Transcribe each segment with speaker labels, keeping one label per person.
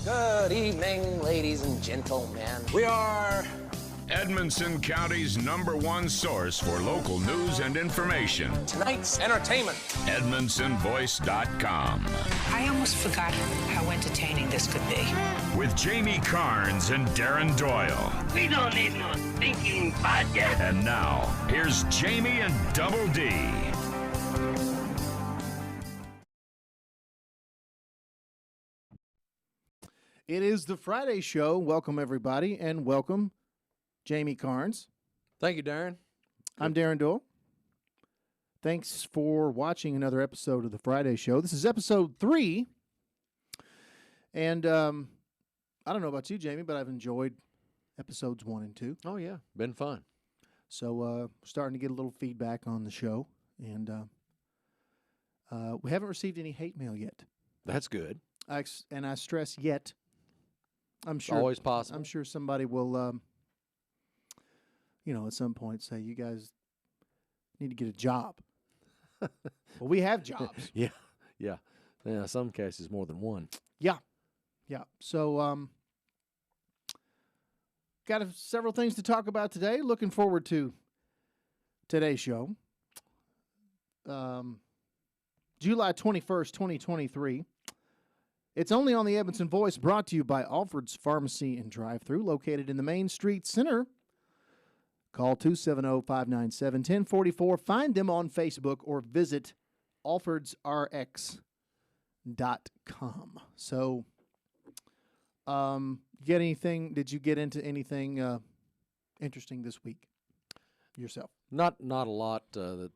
Speaker 1: Good evening, ladies and gentlemen. We are
Speaker 2: Edmonson County's #1 source for local news and information.
Speaker 1: tonight's entertainment.
Speaker 2: EdmonsonVoice.com.
Speaker 3: I almost forgot how entertaining this could be.
Speaker 2: With Jamie Carnes and Darren Doyle.
Speaker 4: We don't need no thinking podcast.
Speaker 2: And now, here's Jamie and Double D.
Speaker 5: It is the Friday show. Welcome, everybody, and welcome, Jamie Carnes.
Speaker 6: Thank you, Darren.
Speaker 5: I'm Darren Doyle. Thanks for watching another episode of the Friday show. This is episode 3, and I don't know about you, Jamie, but I've enjoyed episodes 1 and 2.
Speaker 6: Oh, yeah. Been fun.
Speaker 5: So starting to get a little feedback on the show, and we haven't received any hate mail yet.
Speaker 6: That's good.
Speaker 5: I stress yet. I'm
Speaker 6: It's
Speaker 5: sure
Speaker 6: always possible.
Speaker 5: I'm sure somebody will, at some point say, you guys need to get a job. Well, we have jobs.
Speaker 6: Yeah. Some cases more than one.
Speaker 5: Yeah. So, got several things to talk about today. Looking forward to today's show. July 21st, 2023. It's only on the Edmonson Voice, brought to you by Alfred's Pharmacy and Drive-Thru, located in the Main Street Center. Call 270-597-1044. Find them on Facebook or visit alfordsrx.com. So, did you get into anything interesting this week yourself?
Speaker 6: Not a lot to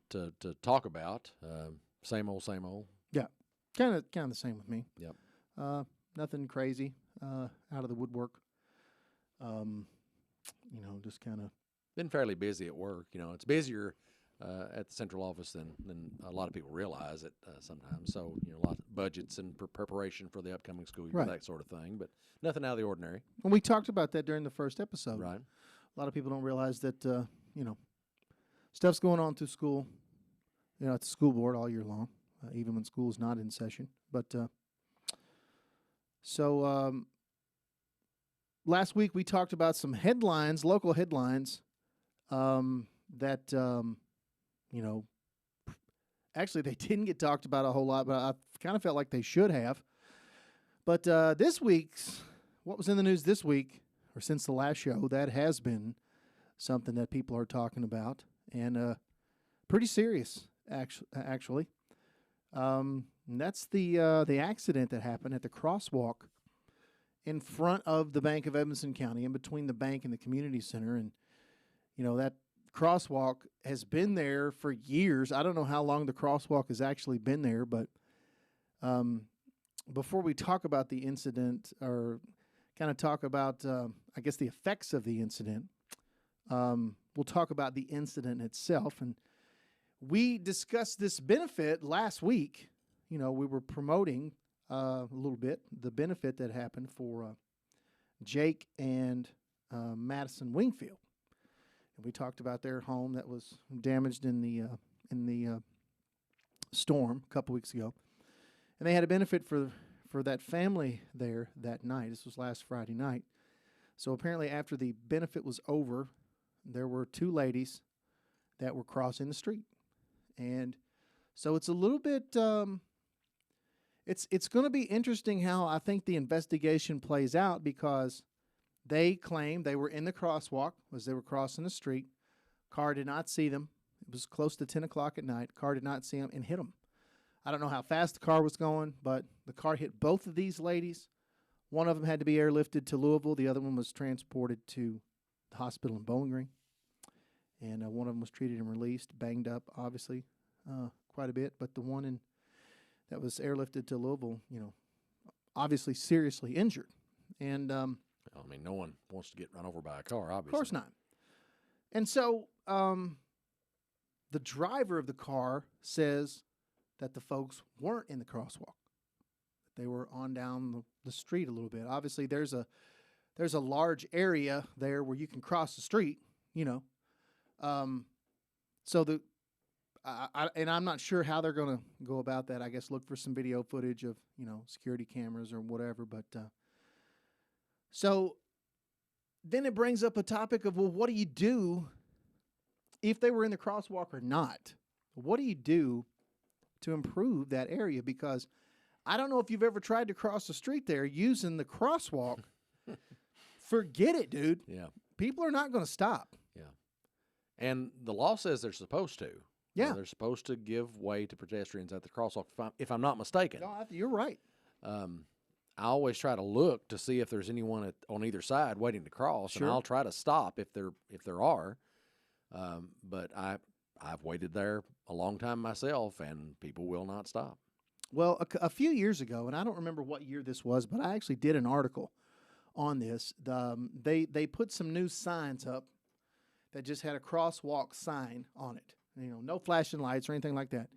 Speaker 6: talk about. Same old.
Speaker 5: Yeah, kind of the same with me.
Speaker 6: Yep.
Speaker 5: Nothing crazy out of the woodwork. Just kind of
Speaker 6: Been fairly busy at work. It's busier at the central office than a lot of people realize it sometimes. So, a lot of budgets and preparation for the upcoming school year,
Speaker 5: Right.
Speaker 6: that sort of thing. But nothing out of the ordinary.
Speaker 5: And we talked about that during the first episode.
Speaker 6: Right.
Speaker 5: A lot of people don't realize that, stuff's going on through school, at the school board all year long, even when school's not in session. But last week we talked about some headlines, local headlines, that, actually they didn't get talked about a whole lot, but I kind of felt like they should have. But this week's, what was in the news this week, or since the last show, that has been something that people are talking about, and pretty serious, actually. And that's the accident that happened at the crosswalk in front of the Bank of Edmonson County, in between the bank and the community center. And, that crosswalk has been there for years. I don't know how long the crosswalk has actually been there, but before we talk about the incident, or kind of talk about, the effects of the incident, we'll talk about the incident itself. And we discussed this benefit last week. We were promoting a little bit the benefit that happened for Jake and Madison Wingfield. And we talked about their home that was damaged in the storm a couple weeks ago. And they had a benefit for that family there that night. This was last Friday night. So apparently after the benefit was over, there were 2 ladies that were crossing the street. And so it's a little bit, it's going to be interesting how I think the investigation plays out, because they claim they were in the crosswalk as they were crossing the street. Car did not see them. It was close to 10 o'clock at night. Car did not see them and hit them. I don't know how fast the car was going, but the car hit both of these ladies. One of them had to be airlifted to Louisville. The other one was transported to the hospital in Bowling Green. And one of them was treated and released, banged up, obviously, quite a bit. But the one that was airlifted to Louisville, obviously seriously injured. And
Speaker 6: no one wants to get run over by a car, obviously.
Speaker 5: Of course not. And so the driver of the car says that the folks weren't in the crosswalk. They were on down the street a little bit. Obviously, there's a large area there where you can cross the street, So I'm not sure how they're going to go about that. I guess look for some video footage of, security cameras or whatever. But So then it brings up a topic of, well, what do you do if they were in the crosswalk or not? What do you do to improve that area? Because I don't know if you've ever tried to cross the street there using the crosswalk. Forget it, dude.
Speaker 6: Yeah.
Speaker 5: People are not going to stop.
Speaker 6: Yeah. And the law says they're supposed to.
Speaker 5: Yeah.
Speaker 6: They're supposed to give way to pedestrians at the crosswalk, if I'm not mistaken.
Speaker 5: No, you're right.
Speaker 6: I always try to look to see if there's anyone on either side waiting to cross,
Speaker 5: Sure.
Speaker 6: and I'll try to stop if there are. But I've waited there a long time myself, and people will not stop.
Speaker 5: Well, a few years ago, and I don't remember what year this was, but I actually did an article on this. They put some new signs up that just had a crosswalk sign on it. No flashing lights or anything like that.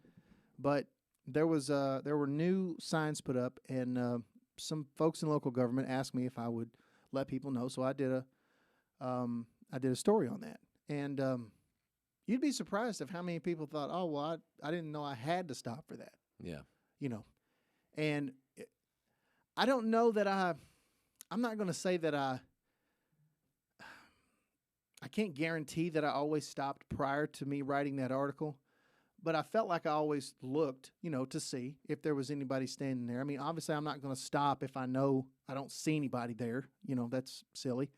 Speaker 5: But there were new signs put up, and some folks in local government asked me if I would let people know. So I did a story on that, and you'd be surprised of how many people thought, "Oh, well, I didn't know I had to stop for that."
Speaker 6: Yeah.
Speaker 5: And I don't know that I'm not going to say that I can't guarantee that I always stopped prior to me writing that article, but I felt like I always looked, to see if there was anybody standing there. I mean, obviously I'm not going to stop if I know I don't see anybody there. That's silly.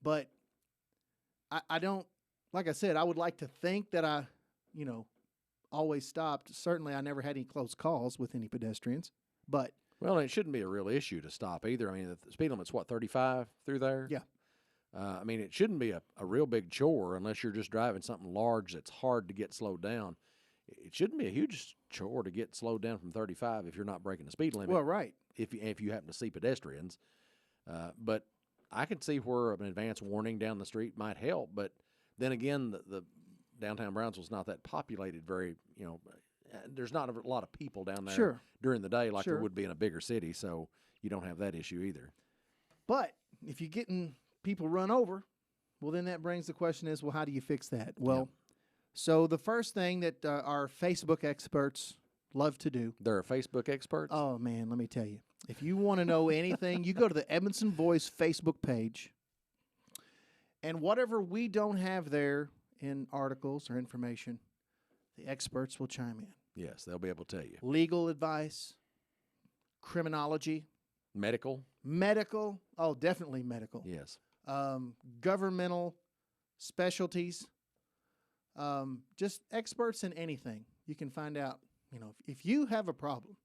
Speaker 5: But I don't, like I said, I would like to think that I, always stopped. Certainly I never had any close calls with any pedestrians, but.
Speaker 6: Well, it shouldn't be a real issue to stop either. I mean, the speed limit's 35 through there?
Speaker 5: Yeah.
Speaker 6: I mean, it shouldn't be a real big chore unless you're just driving something large that's hard to get slowed down. It shouldn't be a huge chore to get slowed down from 35 if you're not breaking the speed limit.
Speaker 5: Well, right.
Speaker 6: If you happen to see pedestrians. But I can see where an advance warning down the street might help. But then again, the downtown Brownsville's not that populated there's not a lot of people down there
Speaker 5: Sure.
Speaker 6: during the day like
Speaker 5: Sure.
Speaker 6: there would be in a bigger city, so you don't have that issue either.
Speaker 5: But if you're getting people run over, well, then that brings the question is, well, how do you fix that? Well, so the first thing that our Facebook experts love to do.
Speaker 6: They're Facebook experts?
Speaker 5: Oh, man, let me tell you. If you want to know anything, you go to the Edmondson Voice Facebook page, and whatever we don't have there in articles or information, the experts will chime in.
Speaker 6: Yes, they'll be able to tell you.
Speaker 5: Legal advice, criminology.
Speaker 6: Medical?
Speaker 5: Oh, definitely medical.
Speaker 6: Yes.
Speaker 5: Governmental specialties, just experts in anything. You can find out, if you have a problem.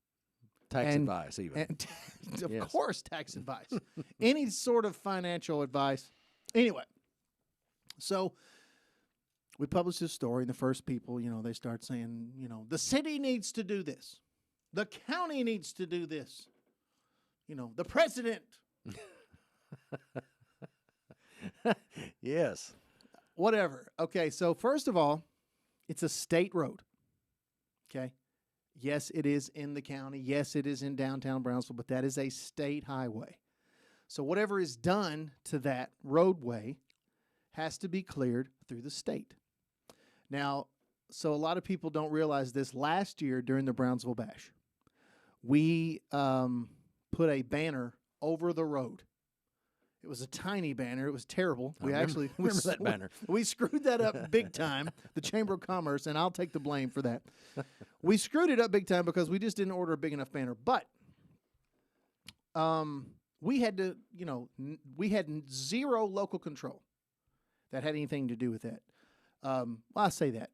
Speaker 6: Tax advice, even.
Speaker 5: And of
Speaker 6: Yes.
Speaker 5: course, tax advice. Any sort of financial advice. Anyway, so we published this story, and the first people, they start saying, the city needs to do this. The county needs to do this. The president.
Speaker 6: Yes.
Speaker 5: Whatever. Okay, so first of all, it's a state road. Okay? Yes, it is in the county. Yes, it is in downtown Brownsville, but that is a state highway. So whatever is done to that roadway has to be cleared through the state. Now, so a lot of people don't realize this. Last year during the Brownsville Bash, we put a banner over the road. It was a tiny banner. It was terrible.
Speaker 6: I remember that banner.
Speaker 5: We screwed that up big time, the Chamber of Commerce, and I'll take the blame for that. We screwed it up big time because we just didn't order a big enough banner. But we had to, we had zero local control that had anything to do with that. Well, I say that.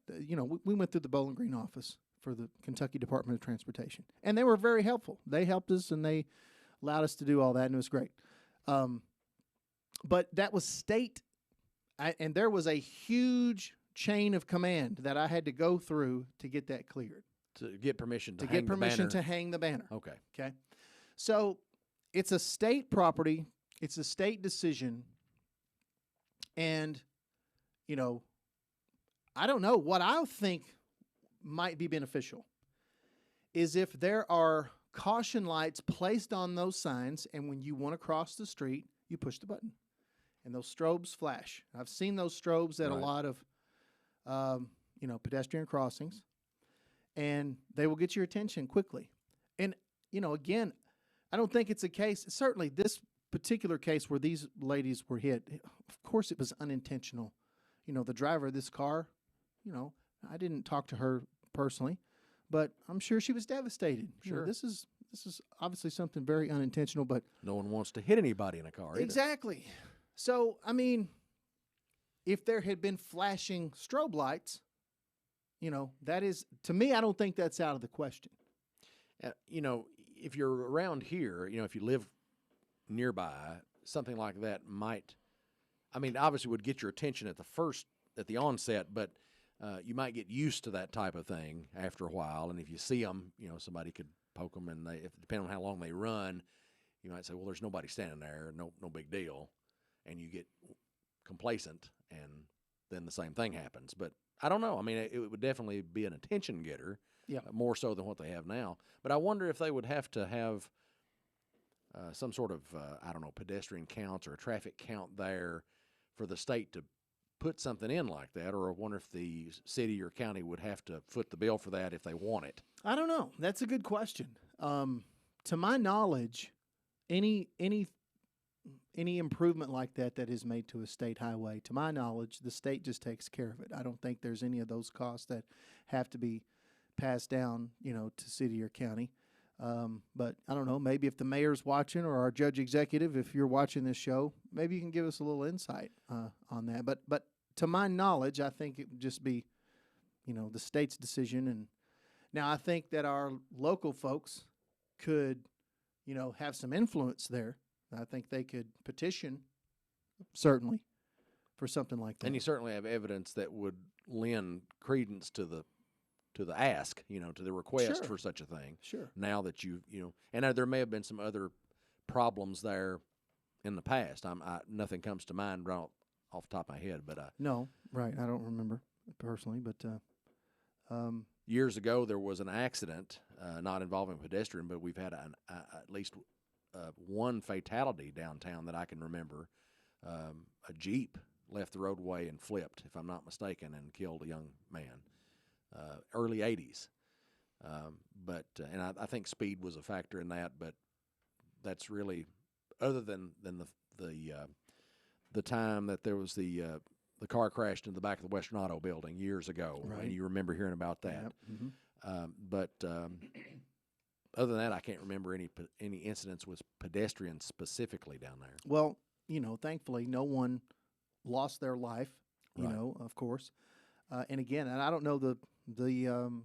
Speaker 5: We went through the Bowling Green office for the Kentucky Department of Transportation, and they were very helpful. They helped us, and they allowed us to do all that, and it was great. But that was state, and there was a huge chain of command that I had to go through to get that cleared.
Speaker 6: To get permission to,
Speaker 5: To
Speaker 6: hang
Speaker 5: get permission
Speaker 6: the banner.
Speaker 5: to hang the banner.
Speaker 6: Okay.
Speaker 5: Okay. So it's a state property. It's a state decision. And, I don't know. What I think might be beneficial is if there are caution lights placed on those signs, and when you want to cross the street, you push the button. And those strobes flash. I've seen those strobes at a lot of, pedestrian crossings, and they will get your attention quickly. And, again, I don't think it's a case. Certainly, this particular case where these ladies were hit, of course it was unintentional. The driver of this car, I didn't talk to her personally, but I'm sure she was devastated.
Speaker 6: Sure.
Speaker 5: This is obviously something very unintentional, but
Speaker 6: No one wants to hit anybody in a car. Either.
Speaker 5: exactly. So, I mean, if there had been flashing strobe lights, that is, to me, I don't think that's out of the question.
Speaker 6: If you're around here, if you live nearby, something like that might, obviously would get your attention at the onset, but you might get used to that type of thing after a while. And if you see them, somebody could poke them, and depending on how long they run, you might say, well, there's nobody standing there, no big deal, and you get complacent, and then the same thing happens. But I don't know. It would definitely be an attention getter, more so than what they have now. But I wonder if they would have to have some sort of, pedestrian counts or a traffic count there for the state to put something in like that, or I wonder if the city or county would have to foot the bill for that if they want it.
Speaker 5: I don't know. That's a good question. To my knowledge, any improvement like that is made to a state highway, to my knowledge, the state just takes care of it. I don't think there's any of those costs that have to be passed down, to city or county. But I don't know, maybe if the mayor's watching, or our judge executive, if you're watching this show, maybe you can give us a little insight on that. But to my knowledge, I think it would just be, the state's decision. And now I think that our local folks could, have some influence there. I think they could petition, certainly, for something like that.
Speaker 6: And you certainly have evidence that would lend credence to the ask, to the request for such a thing.
Speaker 5: Sure.
Speaker 6: Now that and there may have been some other problems there in the past. Nothing comes to mind right off the top of my head, but
Speaker 5: no, right. I don't remember personally, but
Speaker 6: years ago there was an accident, not involving a pedestrian, but we've had at least one fatality downtown that I can remember. A Jeep left the roadway and flipped, if I'm not mistaken, and killed a young man. Early 80s. And I think speed was a factor in that, but that's really, other than the time that there was the car crashed in the back of the Western Auto building years ago,
Speaker 5: right.
Speaker 6: And you remember hearing about that.
Speaker 5: Yep. Mm-hmm.
Speaker 6: But other than that, I can't remember any incidents with pedestrians specifically down there.
Speaker 5: Well, thankfully, no one lost their life.
Speaker 6: Right.
Speaker 5: Of course. And again, and I don't know an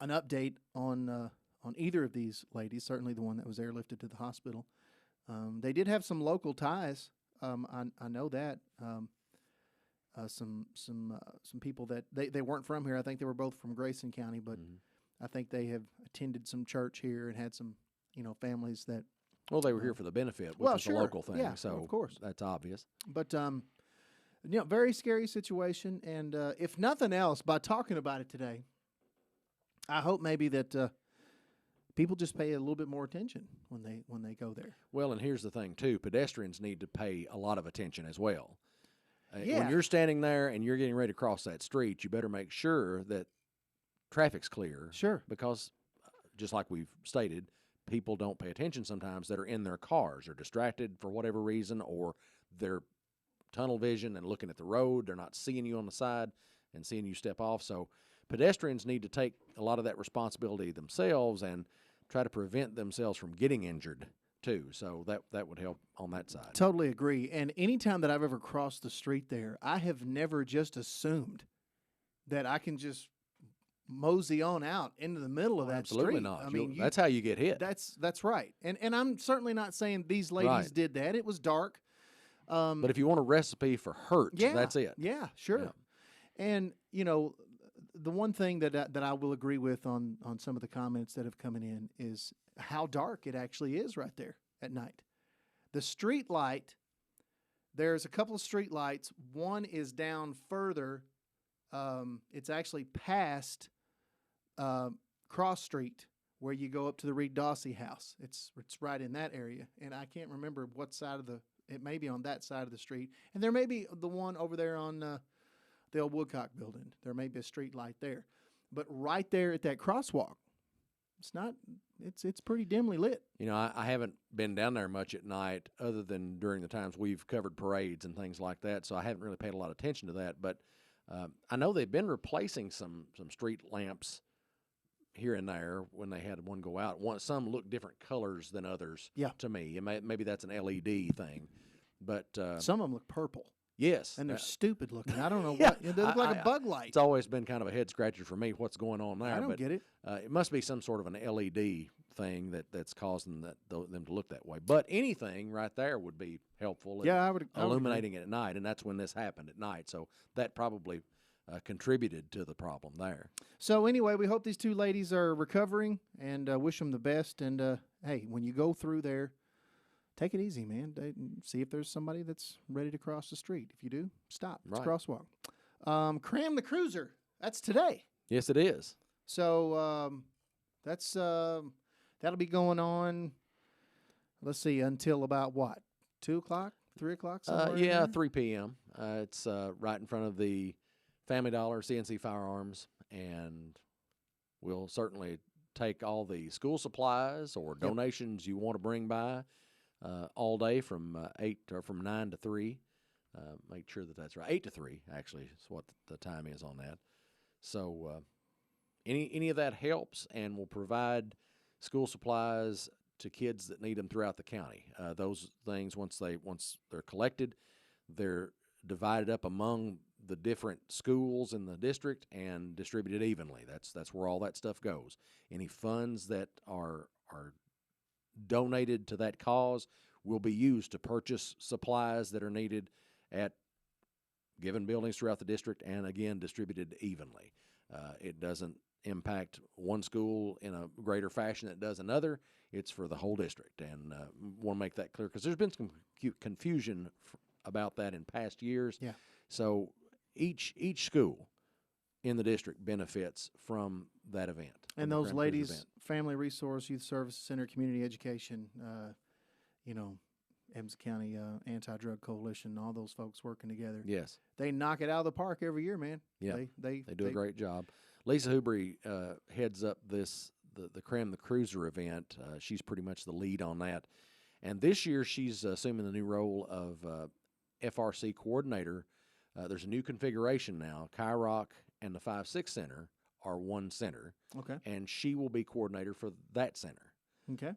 Speaker 5: update on either of these ladies. Certainly, the one that was airlifted to the hospital. They did have some local ties. I know that some people that they weren't from here. I think they were both from Grayson County, but I think they have attended some church here and had some families that.
Speaker 6: Well, they were here for the benefit, which is a local thing.
Speaker 5: Yeah,
Speaker 6: so
Speaker 5: of course,
Speaker 6: that's obvious.
Speaker 5: But very scary situation, and if nothing else, by talking about it today, I hope maybe that people just pay a little bit more attention when they go there.
Speaker 6: Well, and here's the thing too: pedestrians need to pay a lot of attention as well.
Speaker 5: Yeah.
Speaker 6: When you're standing there and you're getting ready to cross that street, you better make sure that traffic's clear.
Speaker 5: Sure,
Speaker 6: because just like we've stated, people don't pay attention sometimes that are in their cars or distracted for whatever reason, or they're tunnel vision and looking at the road. They're not seeing you on the side and seeing you step off. So pedestrians need to take a lot of that responsibility themselves and try to prevent themselves from getting injured too. So that would help on that side.
Speaker 5: totally agree. And anytime that I've ever crossed the street there, I have never just assumed that I can just mosey on out into the middle of that
Speaker 6: Absolutely
Speaker 5: street.
Speaker 6: not.
Speaker 5: I mean,
Speaker 6: That's how you get hit.
Speaker 5: That's right. And I'm certainly not saying these ladies
Speaker 6: Right.
Speaker 5: did that. It was dark.
Speaker 6: But if you want a recipe for hurt, that's it.
Speaker 5: Yeah, sure.
Speaker 6: Yeah.
Speaker 5: And the one thing that I will agree with on some of the comments that have come in is how dark it actually is right there at night. The street light, there's a couple of street lights. One is down further. It's actually past Cross Street, where you go up to the Reed Dawsey house. It's right in that area, and I can't remember what side of it may be on that side of the street, and there may be the one over there on the old Woodcock building. There may be a street light there, but right there at that crosswalk, It's not. It's pretty dimly lit.
Speaker 6: You know, I haven't been down there much at night other than during the times we've covered parades and things like that, so I haven't really paid a lot of attention to that. But I know they've been replacing some street lamps here and there when they had one go out. Some look different colors than others to me. Maybe that's an LED thing. But
Speaker 5: some of them look purple.
Speaker 6: Yes.
Speaker 5: And they're stupid looking. I don't know what. They look like a bug light.
Speaker 6: It's always been kind of a head scratcher for me what's going on there.
Speaker 5: I don't get it.
Speaker 6: It must be some sort of an LED thing that's causing them to look that way. But anything right there would be helpful.
Speaker 5: Yeah, I would
Speaker 6: illuminating it at night, and that's when this happened at night. So that probably contributed to the problem there.
Speaker 5: So anyway, we hope these two ladies are recovering and wish them the best. And hey, when you go through there, take it easy, man. See if there's somebody that's ready to cross the street. If you do, stop. It's a crosswalk. Cram the Cruiser. That's today.
Speaker 6: Yes, it is.
Speaker 5: So that's that'll be going on. Let's see, until about what? 2 o'clock, 3 o'clock.
Speaker 6: Yeah, 3 p.m. It's right in front of the Family Dollar, CNC Firearms, and we'll certainly take all the school supplies or donations you want to bring by. All day from 9 to 3. Make sure that's right. 8 to 3 actually is what the time is on that. So any of that helps, and will provide school supplies to kids that need them throughout the county. Those things once they're collected, they're divided up among the different schools in the district and distributed evenly. That's where all that stuff goes. Any funds that are donated to that cause will be used to purchase supplies that are needed at given buildings throughout the district, and again distributed evenly. It doesn't impact one school in a greater fashion that does another. It's for the whole district, and want to make that clear because there's been some confusion about that in past years.
Speaker 5: Yeah.
Speaker 6: So each school in the district benefits from that event.
Speaker 5: And those ladies, Family Resource, Youth Services Center, Community Education, Emms County Anti-Drug Coalition, all those folks working together.
Speaker 6: Yes.
Speaker 5: They knock it out of the park every year, man.
Speaker 6: Yeah. They do a great job. Lisa Hubry heads up the Cram the Cruiser event. She's pretty much the lead on that. And this year she's assuming the new role of FRC coordinator. There's a new configuration now. KIROC and the 5-6 Center are one center.
Speaker 5: Okay.
Speaker 6: And she will be coordinator for that center.
Speaker 5: Okay.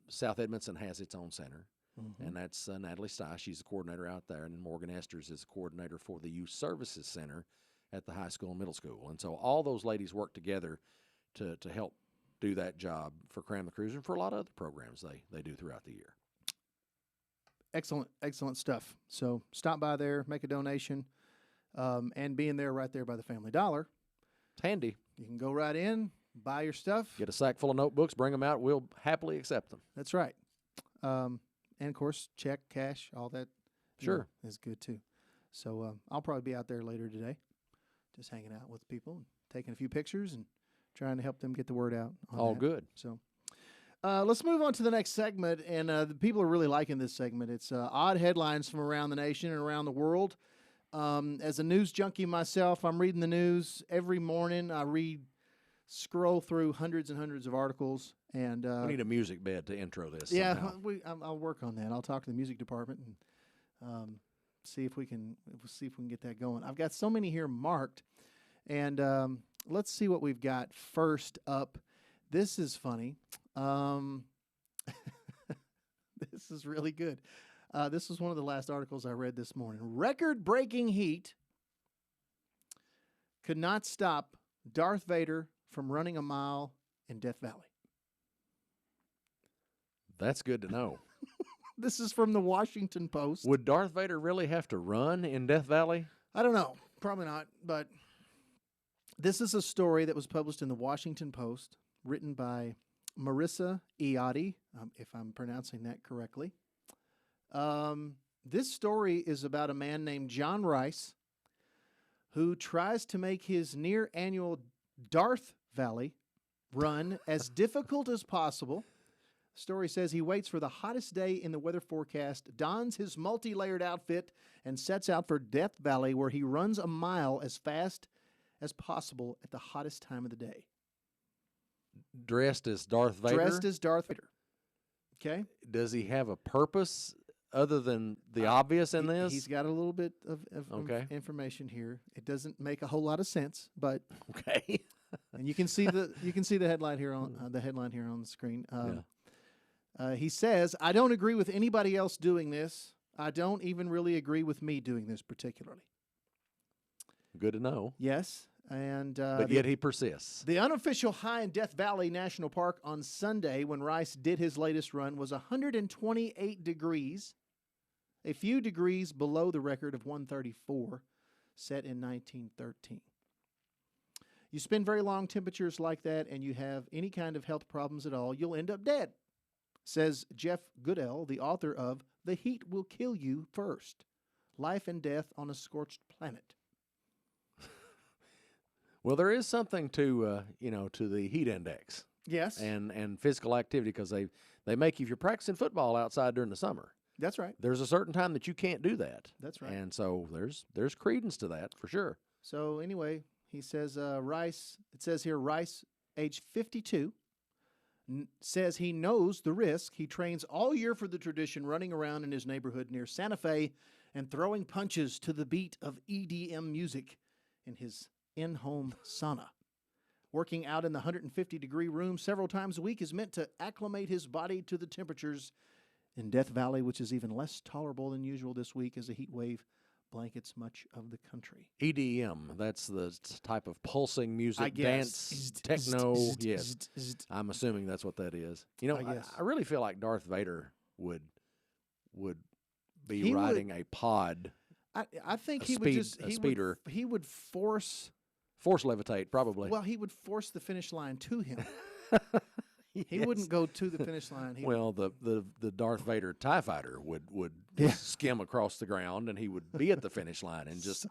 Speaker 6: South Edmondson has its own center,
Speaker 5: Mm-hmm.
Speaker 6: and that's Natalie Stye. She's the coordinator out there, and then Morgan Esters is the coordinator for the Youth Services Center at the high school and middle school. And so all those ladies work together to help do that job for Cram the Cruiser and for a lot of other programs they do throughout the year.
Speaker 5: Excellent stuff. So stop by there, make a donation, and being there right there by the Family Dollar.
Speaker 6: It's handy.
Speaker 5: You can go right in, buy your stuff.
Speaker 6: Get a sack full of notebooks, bring them out. We'll happily accept them.
Speaker 5: That's right. And, of course, check, cash, all that
Speaker 6: Sure.
Speaker 5: is good, too. So I'll probably be out there later today just hanging out with people and taking a few pictures and trying to help them get the word out.
Speaker 6: All good.
Speaker 5: So let's move on to the next segment. And the people are really liking this segment. It's odd headlines from around the nation and around the world. As a news junkie myself, I'm reading the news every morning. I scroll through hundreds and hundreds of articles. And
Speaker 6: we need a music bed to intro this.
Speaker 5: Yeah,
Speaker 6: somehow.
Speaker 5: I'll work on that. I'll talk to the music department and see if we can get that going. I've got so many here marked, and let's see what we've got first up. This is funny. This is really good. This was one of the last articles I read this morning. Record-breaking heat could not stop Darth Vader from running a mile in Death Valley.
Speaker 6: That's good to know.
Speaker 5: This is from the Washington Post.
Speaker 6: Would Darth Vader really have to run in Death Valley?
Speaker 5: I don't know. Probably not. But this is a story that was published in the Washington Post, written by Marissa Iotti, if I'm pronouncing that correctly. This story is about a man named John Rice who tries to make his near-annual Darth Valley run as difficult as possible. The story says he waits for the hottest day in the weather forecast, dons his multi-layered outfit, and sets out for Death Valley, where he runs a mile as fast as possible at the hottest time of the day.
Speaker 6: Dressed as Darth Vader.
Speaker 5: Dressed as Darth Vader. Okay.
Speaker 6: Does he have a purpose other than the obvious in this?
Speaker 5: He's got a little bit of
Speaker 6: Okay.
Speaker 5: information here. It doesn't make a whole lot of sense, but
Speaker 6: Okay.
Speaker 5: and you can see the headline here on the screen. He says, "I don't agree with anybody else doing this. I don't even really agree with me doing this particularly."
Speaker 6: Good to know.
Speaker 5: Yes, and
Speaker 6: But yet he persists.
Speaker 5: the unofficial high in Death Valley National Park on Sunday when Rice did his latest run was 128 degrees, a few degrees below the record of 134 set in 1913. You spend very long temperatures like that and you have any kind of health problems at all, you'll end up dead, says Jeff Goodell, the author of The Heat Will Kill You First, Life and Death on a Scorched Planet.
Speaker 6: Well, there is something to to the heat index
Speaker 5: Yes,
Speaker 6: and physical activity, because they make you, if you're practicing football outside during the summer,
Speaker 5: that's right.
Speaker 6: there's a certain time that you can't do that.
Speaker 5: That's right.
Speaker 6: And so there's credence to that for sure.
Speaker 5: So anyway, he says Rice, it says here Rice, age 52, says he knows the risk. He trains all year for the tradition, running around in his neighborhood near Santa Fe and throwing punches to the beat of EDM music in his in-home sauna. Working out in the 150-degree room several times a week is meant to acclimate his body to the temperatures in Death Valley, which is even less tolerable than usual this week as a heat wave blankets much of the country.
Speaker 6: EDM, that's the type of pulsing music,
Speaker 5: I guess.
Speaker 6: dance, techno. Yes, I'm assuming that's what that is. You know,
Speaker 5: I guess.
Speaker 6: I really feel like Darth Vader would be
Speaker 5: He would-
Speaker 6: riding a pod,
Speaker 5: I think
Speaker 6: A
Speaker 5: he would
Speaker 6: speed-
Speaker 5: just
Speaker 6: a speeder.
Speaker 5: He would force.
Speaker 6: force levitate, probably.
Speaker 5: Well, he would force the finish line to him. He
Speaker 6: Yes.
Speaker 5: wouldn't go to the finish line. He
Speaker 6: Well, the Darth Vader TIE fighter would
Speaker 5: Yeah.
Speaker 6: skim across the ground, and he would be at the finish line in just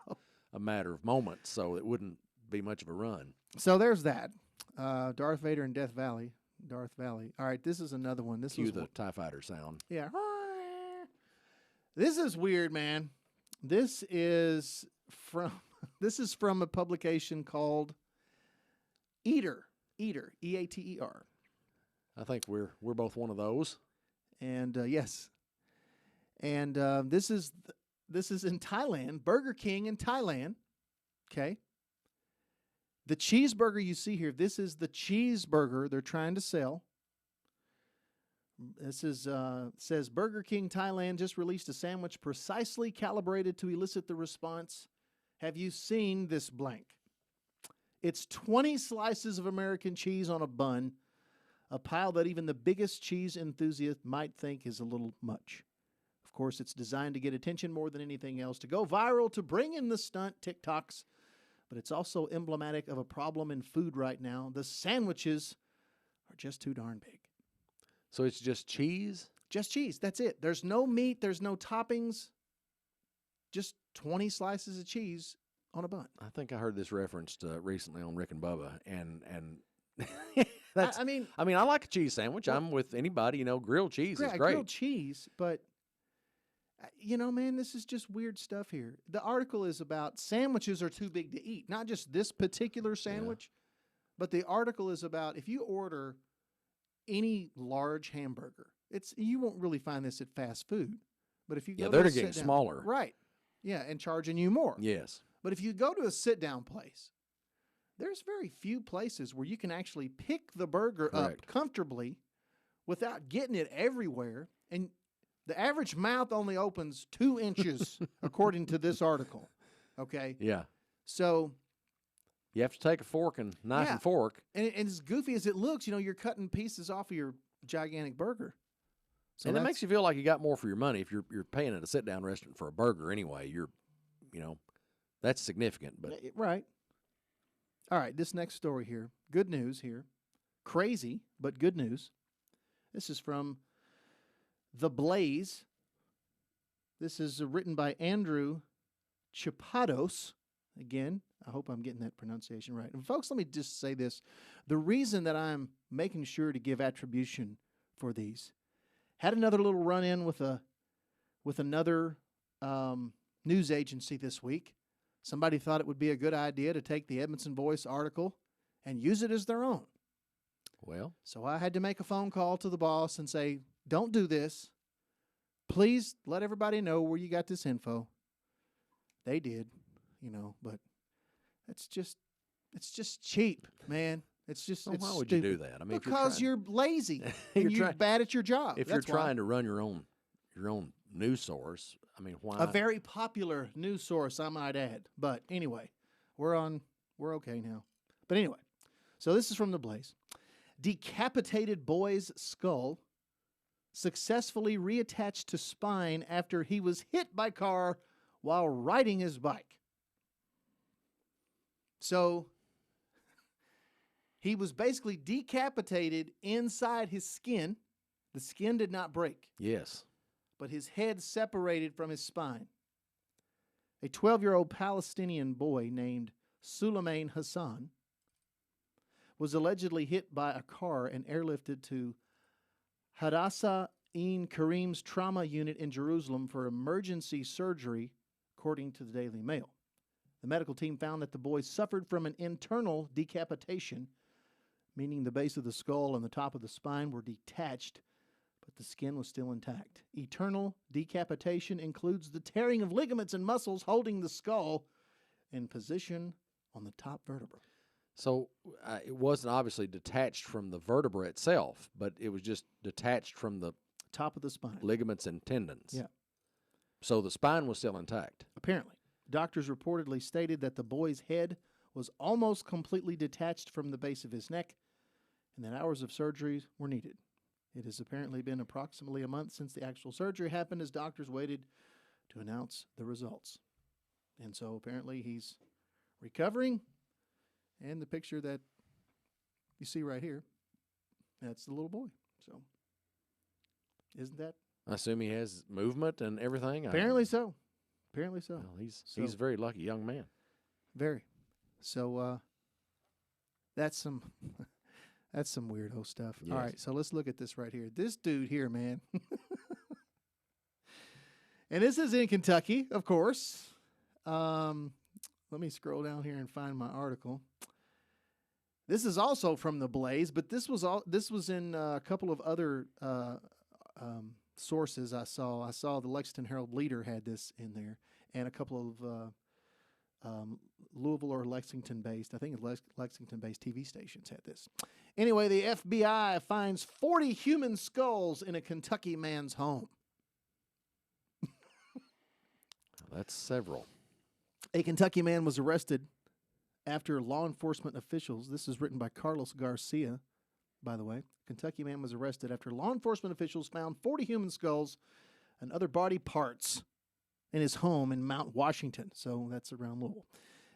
Speaker 6: a matter of moments, so it wouldn't be much of a run.
Speaker 5: So there's that. Darth Vader in Death Valley. Darth Valley. All right, this is another one. This
Speaker 6: Cue
Speaker 5: was
Speaker 6: the TIE fighter sound.
Speaker 5: yeah. This is weird, man. This is from a publication called Eater. Eater. EATER.
Speaker 6: I think we're both one of those.
Speaker 5: And yes, and this is in Thailand, Burger King in Thailand. Okay, the cheeseburger you see here. This is the cheeseburger they're trying to sell. This is says Burger King Thailand just released a sandwich precisely calibrated to elicit the response, "Have you seen this blank?" It's 20 slices of American cheese on a bun. A pile that even the biggest cheese enthusiast might think is a little much. Of course, it's designed to get attention more than anything else, to go viral, to bring in the stunt TikToks, but it's also emblematic of a problem in food right now. The sandwiches are just too darn big.
Speaker 6: So it's just cheese?
Speaker 5: Just cheese, that's it. There's no meat, there's no toppings, just 20 slices of cheese on a bun.
Speaker 6: I think I heard this referenced recently on Rick and Bubba, and that's.
Speaker 5: I mean,
Speaker 6: I like a cheese sandwich. I'm with anybody. Grilled cheese is great.
Speaker 5: grilled cheese, but man, this is just weird stuff here. The article is about sandwiches are too big to eat, not just this particular sandwich, but the article is about if you order any large hamburger, you won't really find this at fast food. But if you go
Speaker 6: they're
Speaker 5: to a
Speaker 6: getting
Speaker 5: sit-down-
Speaker 6: smaller.
Speaker 5: right? Yeah, and charging you more.
Speaker 6: Yes.
Speaker 5: But if you go to a sit-down place, there's very few places where you can actually pick the burger up
Speaker 6: Correct.
Speaker 5: comfortably without getting it everywhere. And the average mouth only opens 2 inches, according to this article. Okay?
Speaker 6: Yeah.
Speaker 5: So,
Speaker 6: You have to take a fork and knife
Speaker 5: Yeah.
Speaker 6: and fork.
Speaker 5: and as goofy as it looks, you're cutting pieces off of your gigantic burger. So
Speaker 6: And it
Speaker 5: that's-
Speaker 6: makes you feel like you got more for your money if you're paying at a sit down restaurant for a burger anyway. That's significant. But
Speaker 5: Right. All right, this next story here. Good news here. Crazy, but good news. This is from The Blaze. This is written by Andrew Chapados. Again, I hope I'm getting that pronunciation right. And folks, let me just say this. The reason that I'm making sure to give attribution for these, had another little run-in with another news agency this week. Somebody thought it would be a good idea to take the Edmondson Voice article and use it as their own.
Speaker 6: Well,
Speaker 5: So I had to make a phone call to the boss and say, don't do this. Please let everybody know where you got this info. They did, but it's just cheap, man. It's just
Speaker 6: well,
Speaker 5: it's
Speaker 6: why would
Speaker 5: stupid.
Speaker 6: you do that? I mean,
Speaker 5: because you're lazy
Speaker 6: You're
Speaker 5: and you're
Speaker 6: trying-
Speaker 5: bad at your job.
Speaker 6: if
Speaker 5: That's
Speaker 6: you're
Speaker 5: why.
Speaker 6: trying to run your own news source, I mean, why?
Speaker 5: A very popular news source, I might add. But anyway, we're okay now. But anyway, so this is from the Blaze. Decapitated boy's skull successfully reattached to spine after he was hit by car while riding his bike. So he was basically decapitated inside his skin. The skin did not break,
Speaker 6: Yes.
Speaker 5: but his head separated from his spine. A 12-year-old Palestinian boy named Suleiman Hassan was allegedly hit by a car and airlifted to Hadassah Ein Karim's trauma unit in Jerusalem for emergency surgery, according to the Daily Mail. The medical team found that the boy suffered from an internal decapitation, meaning the base of the skull and the top of the spine were detached, but the skin was still intact. Internal decapitation includes the tearing of ligaments and muscles holding the skull in position on the top vertebra.
Speaker 6: So it wasn't obviously detached from the vertebra itself, but it was just detached from the
Speaker 5: Top of the spine.
Speaker 6: ligaments and tendons.
Speaker 5: Yeah.
Speaker 6: So the spine was still intact.
Speaker 5: Apparently, doctors reportedly stated that the boy's head was almost completely detached from the base of his neck and that hours of surgery were needed. It has apparently been approximately a month since the actual surgery happened as doctors waited to announce the results. And so apparently he's recovering, and the picture that you see right here, that's the little boy. So isn't that?
Speaker 6: I assume he has movement and everything.
Speaker 5: Apparently so. Apparently so.
Speaker 6: Well, he's
Speaker 5: So-
Speaker 6: a very lucky young man.
Speaker 5: Very. So that's some that's some weirdo stuff.
Speaker 6: Yes.
Speaker 5: All right, so let's look at this right here. This dude here, man. And this is in Kentucky, of course. Let me scroll down here and find my article. This is also from the Blaze, but this was in a couple of other sources I saw. I saw the Lexington Herald Leader had this in there, and a couple of Louisville or Lexington-based, I think it's Lexington-based TV stations had this. Anyway, the FBI finds 40 human skulls in a Kentucky man's home.
Speaker 6: That's several.
Speaker 5: A Kentucky man was arrested after law enforcement officials, this is written by Carlos Garcia, by the way. Kentucky man was arrested after law enforcement officials found 40 human skulls and other body parts in his home in Mount Washington. So that's around Louisville.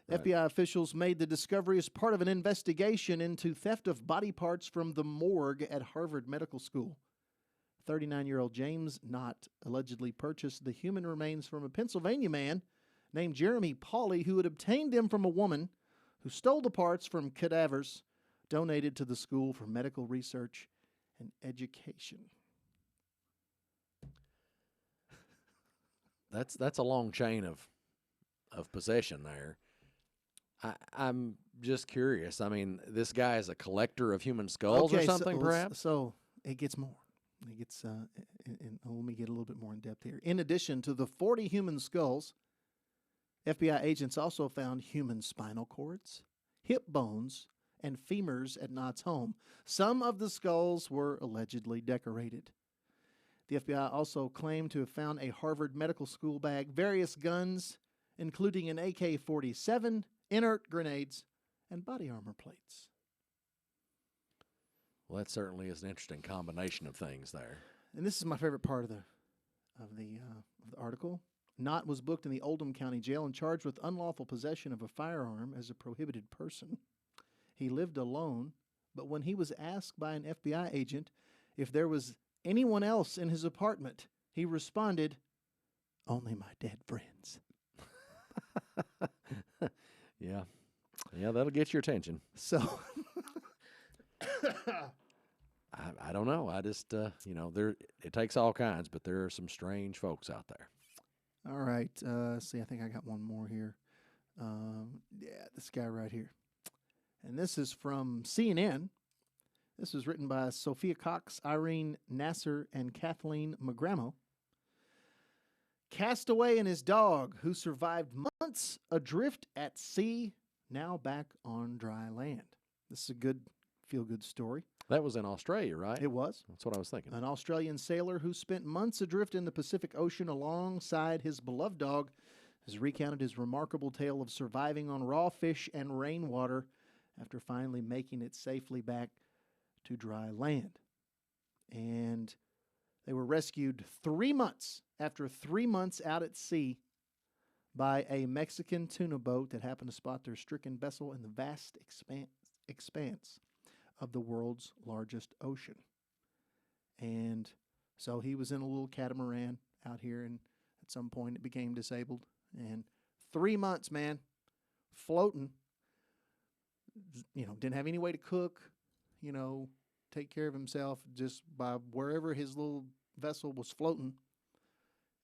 Speaker 6: Right.
Speaker 5: FBI officials made the discovery as part of an investigation into theft of body parts from the morgue at Harvard Medical School. 39-year-old James Knott allegedly purchased the human remains from a Pennsylvania man named Jeremy Pauley, who had obtained them from a woman who stole the parts from cadavers donated to the school for medical research and education.
Speaker 6: That's a long chain of possession there. I'm just curious. I mean, this guy is a collector of human skulls or something, perhaps?
Speaker 5: So it gets more. It gets. And let me get a little bit more in depth here. In addition to the 40 human skulls, FBI agents also found human spinal cords, hip bones, and femurs at Knott's home. Some of the skulls were allegedly decorated. The FBI also claimed to have found a Harvard Medical School bag, various guns, including an AK-47, inert grenades, and body armor plates.
Speaker 6: Well, that certainly is an interesting combination of things there.
Speaker 5: And this is my favorite part of the article. Knott was booked in the Oldham County Jail and charged with unlawful possession of a firearm as a prohibited person. He lived alone, but when he was asked by an FBI agent if there was anyone else in his apartment, he responded, "Only my dead friends."
Speaker 6: Yeah. Yeah, that'll get your attention.
Speaker 5: So,
Speaker 6: I don't know. I just, it takes all kinds, but there are some strange folks out there.
Speaker 5: all right. See, I think I got one more here. Yeah, this guy right here. And this is from CNN. This was written by Sophia Cox, Irene Nasser, and Kathleen McGramo. Castaway and his dog, who survived months adrift at sea, now back on dry land. This is a good, feel-good story.
Speaker 6: That was in Australia, right?
Speaker 5: It was.
Speaker 6: That's what I was thinking.
Speaker 5: An Australian sailor who spent months adrift in the Pacific Ocean alongside his beloved dog has recounted his remarkable tale of surviving on raw fish and rainwater after finally making it safely back to dry land. And they were rescued 3 months after 3 months out at sea by a Mexican tuna boat that happened to spot their stricken vessel in the vast expanse of the world's largest ocean. And so he was in a little catamaran out here, and at some point it became disabled. And 3 months, man, floating, didn't have any way to cook, take care of himself just by wherever his little vessel was floating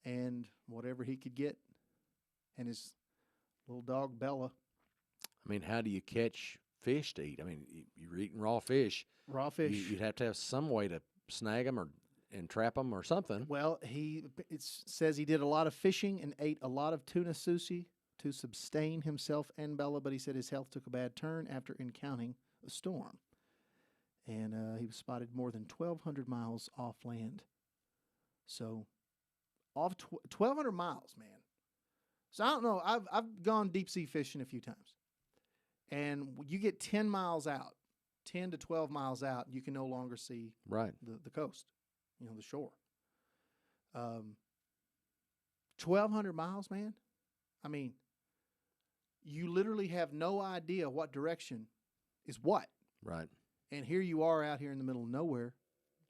Speaker 5: and whatever he could get. And his little dog, Bella.
Speaker 6: I mean, how do you catch fish to eat? I mean, you're eating raw fish.
Speaker 5: Raw fish.
Speaker 6: You'd have to have some way to snag them and trap them or something.
Speaker 5: Well, it says he did a lot of fishing and ate a lot of tuna sushi to sustain himself and Bella, but he said his health took a bad turn after encountering a storm. And he was spotted more than 1,200 miles off land. So, off 1,200 miles, man. So, I don't know. I've gone deep-sea fishing a few times. And you get 10 miles out, 10 to 12 miles out, you can no longer see the coast, the shore. 1,200 miles, man. I mean, you literally have no idea what direction is what.
Speaker 6: Right.
Speaker 5: And here you are out here in the middle of nowhere,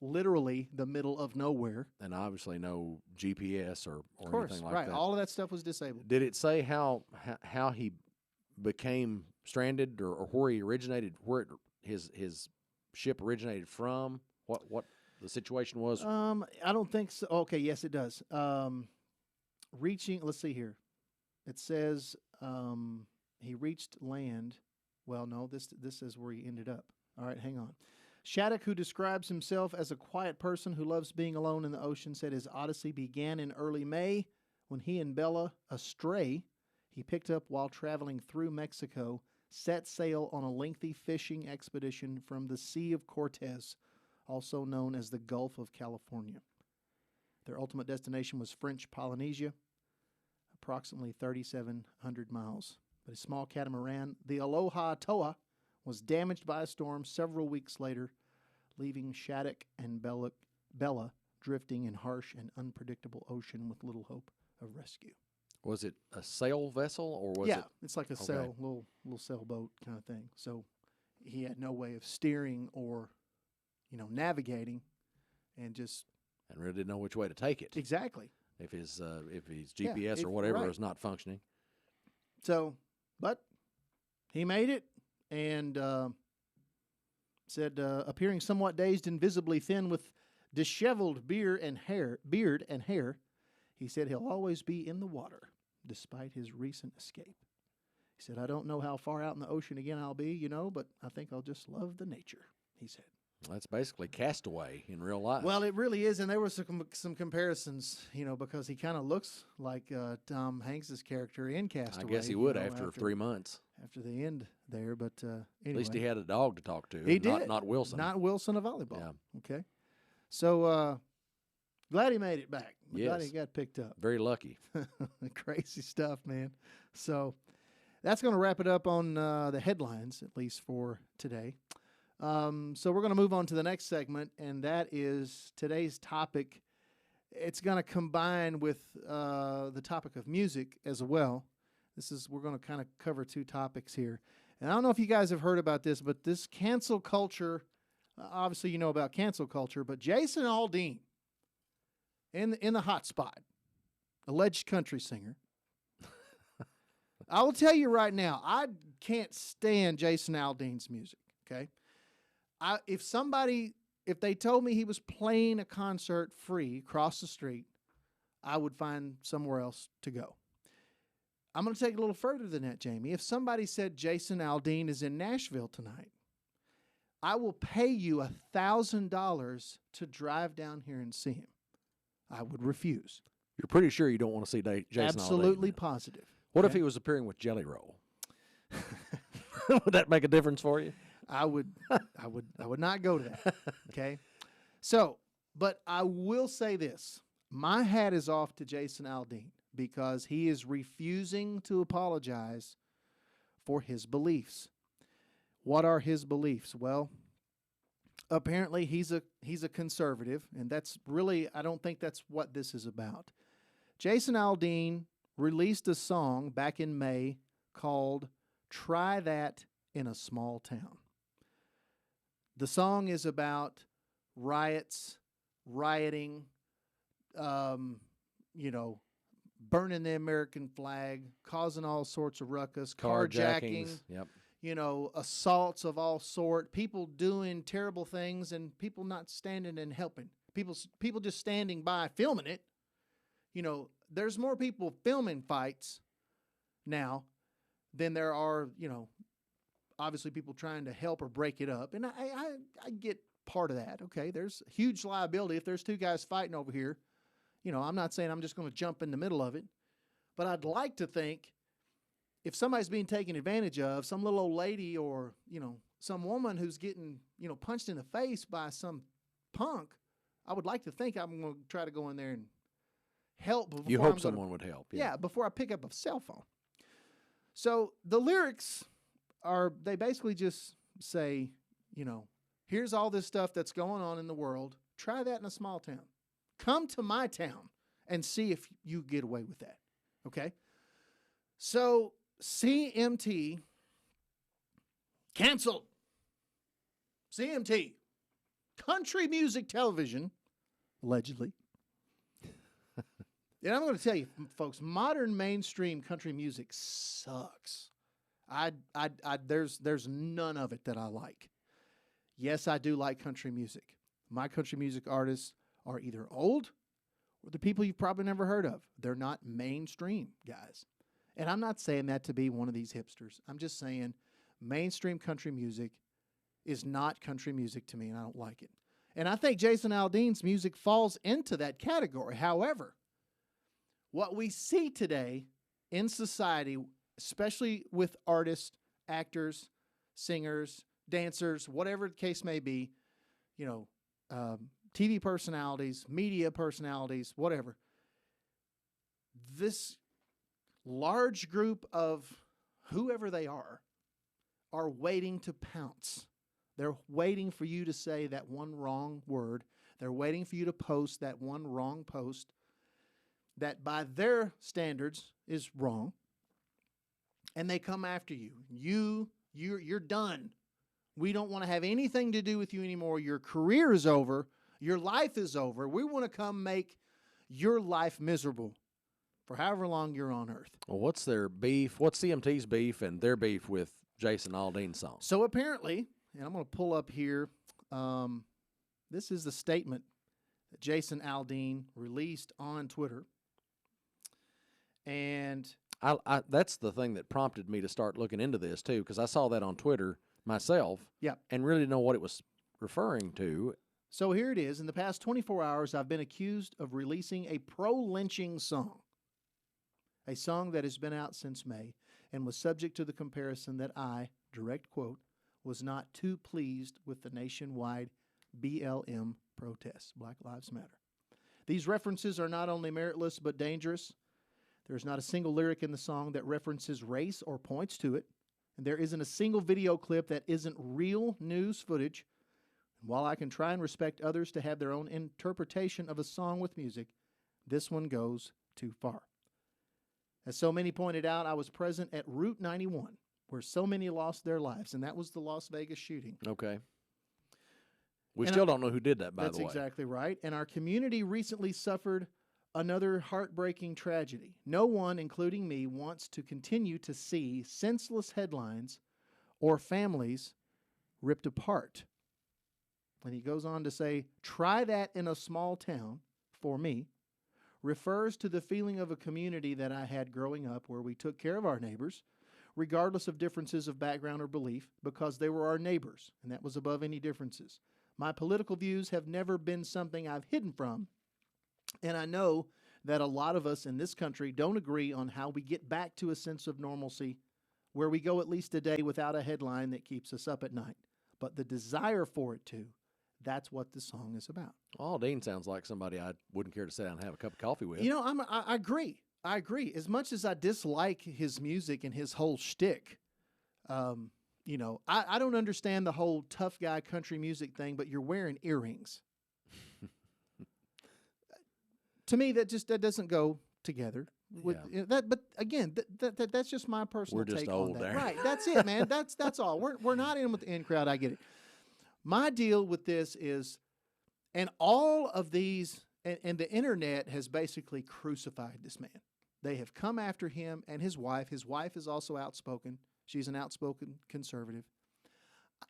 Speaker 5: literally the middle of nowhere.
Speaker 6: And obviously no GPS or anything like
Speaker 5: right.
Speaker 6: that.
Speaker 5: All of that stuff was disabled.
Speaker 6: Did it say how he became stranded or where he originated, where his ship originated from? What the situation was?
Speaker 5: I don't think so. Okay, yes, it does. Let's see here. It says he reached land. Well, no, this is where he ended up. All right, hang on. Shattuck, who describes himself as a quiet person who loves being alone in the ocean, said his odyssey began in early May when he and Bella, a stray, he picked up while traveling through Mexico, set sail on a lengthy fishing expedition from the Sea of Cortez, also known as the Gulf of California. Their ultimate destination was French Polynesia, approximately 3,700 miles. But a small catamaran, the Aloha Toa, was damaged by a storm several weeks later, leaving Shattuck and Bella drifting in harsh and unpredictable ocean with little hope of rescue.
Speaker 6: Was it a sail vessel or was it?
Speaker 5: Yeah, it's like a sail, little sailboat kind of thing. So he had no way of steering or, navigating, and
Speaker 6: really didn't know which way to take it.
Speaker 5: Exactly.
Speaker 6: If his GPS or whatever is not functioning.
Speaker 5: So, but he made it. And said, appearing somewhat dazed and visibly thin with disheveled beard and hair, he said he'll always be in the water, despite his recent escape. He said, I don't know how far out in the ocean again I'll be, but I think I'll just love the nature, he said.
Speaker 6: Well, that's basically Castaway in real life.
Speaker 5: Well, it really is, and there were some comparisons, because he kind of looks like Tom Hanks's character in Castaway.
Speaker 6: I guess he would after 3 months.
Speaker 5: After the end there, but anyway.
Speaker 6: At least he had a dog to talk to.
Speaker 5: He did.
Speaker 6: Not Wilson.
Speaker 5: Not Wilson of volleyball.
Speaker 6: Yeah.
Speaker 5: Okay. So, glad he made it back.
Speaker 6: Yes.
Speaker 5: Glad he got picked up.
Speaker 6: Very lucky.
Speaker 5: Crazy stuff, man. So, that's going to wrap it up on the headlines, at least for today. So we're going to move on to the next segment, and that is today's topic. It's going to combine with the topic of music as well. We're going to kind of cover two topics here. And I don't know if you guys have heard about this, but this cancel culture, obviously you know about cancel culture, but Jason Aldean, in the hot spot, alleged country singer. I will tell you right now, I can't stand Jason Aldean's music, okay? If they told me he was playing a concert free across the street, I would find somewhere else to go. I'm going to take it a little further than that, Jamie. If somebody said Jason Aldean is in Nashville tonight, I will pay you $1,000 to drive down here and see him. I would refuse.
Speaker 6: You're pretty sure you don't want to see Jason
Speaker 5: Absolutely
Speaker 6: Aldean.
Speaker 5: positive.
Speaker 6: What if he was appearing with Jelly Roll? Would that make a difference for you?
Speaker 5: I would not go to that. Okay. So, but I will say this. My hat is off to Jason Aldean because he is refusing to apologize for his beliefs. What are his beliefs? Well, apparently he's a conservative, and that's really, I don't think that's what this is about. Jason Aldean released a song back in May called Try That in a Small Town. The song is about rioting, burning the American flag, causing all sorts of ruckus, carjacking,
Speaker 6: Yep.
Speaker 5: Assaults of all sort, people doing terrible things and people not standing and helping. People just standing by filming it. There's more people filming fights now than there are, obviously people trying to help or break it up. And I get part of that. Okay, there's huge liability if there's two guys fighting over here. I'm not saying I'm just going to jump in the middle of it, but I'd like to think if somebody's being taken advantage of, some little old lady or, some woman who's getting, punched in the face by some punk, I would like to think I'm going to try to go in there and help.
Speaker 6: You hope someone would help.
Speaker 5: Yeah, before I pick up a cell phone. So the lyrics they basically just say, here's all this stuff that's going on in the world. Try that in a small town. Come to my town and see if you get away with that. Okay? So CMT canceled. CMT, country music television, allegedly. And I'm going to tell you, folks, modern mainstream country music sucks. There's none of it that I like. Yes, I do like country music. My country music artists are either old or the people you've probably never heard of. They're not mainstream guys. And I'm not saying that to be one of these hipsters. I'm just saying mainstream country music is not country music to me, and I don't like it. And I think Jason Aldean's music falls into that category. However, what we see today in society, especially with artists, actors, singers, dancers, whatever the case may be, TV personalities, media personalities, whatever, this large group of whoever they are waiting to pounce. They're waiting for you to say that one wrong word. They're waiting for you to post that one wrong post that by their standards is wrong. And they come after you. You're done. We don't want to have anything to do with you anymore. Your career is over. Your life is over. We want to come make your life miserable for however long you're on earth.
Speaker 6: Well, what's their beef? What's CMT's beef and their beef with Jason Aldean's song?
Speaker 5: So apparently, and I'm going to pull up here, this is the statement that Jason Aldean released on Twitter. And
Speaker 6: I that's the thing that prompted me to start looking into this, too, because I saw that on Twitter myself and really didn't know what it was referring to.
Speaker 5: So here it is. In the past 24 hours, I've been accused of releasing a pro-lynching song, a song that has been out since May and was subject to the comparison that I, direct quote, was not too pleased with the nationwide BLM protests, Black Lives Matter. These references are not only meritless but dangerous. There's not a single lyric in the song that references race or points to it, and there isn't a single video clip that isn't real news footage. And while I can try and respect others to have their own interpretation of a song with music, this one goes too far. As so many pointed out, I was present at Route 91, where so many lost their lives, and that was the Las Vegas shooting.
Speaker 6: Okay. We still don't know who did that, by the way.
Speaker 5: That's exactly right. And our community recently suffered another heartbreaking tragedy. No one, including me, wants to continue to see senseless headlines or families ripped apart. And he goes on to say, try that in a small town, for me, refers to the feeling of a community that I had growing up where we took care of our neighbors, regardless of differences of background or belief, because they were our neighbors, and that was above any differences. My political views have never been something I've hidden from, and I know that a lot of us in this country don't agree on how we get back to a sense of normalcy where we go at least a day without a headline that keeps us up at night. But the desire for it to, that's what the song is about.
Speaker 6: Aldean sounds like somebody I wouldn't care to sit down and have a cup of coffee with.
Speaker 5: You know, I agree. I agree. As much as I dislike his music and his whole shtick, you know, I don't understand the whole tough guy country music thing, but you're wearing earrings. To me, that doesn't go together. With that, but again, that's just my personal
Speaker 6: We're just
Speaker 5: take
Speaker 6: old
Speaker 5: on that.
Speaker 6: there.
Speaker 5: Right, that's it, man. That's all. We're not in with the in crowd. I get it. My deal with this is, and all of these, and the internet has basically crucified this man. They have come after him and his wife. His wife is also outspoken. She's an outspoken conservative.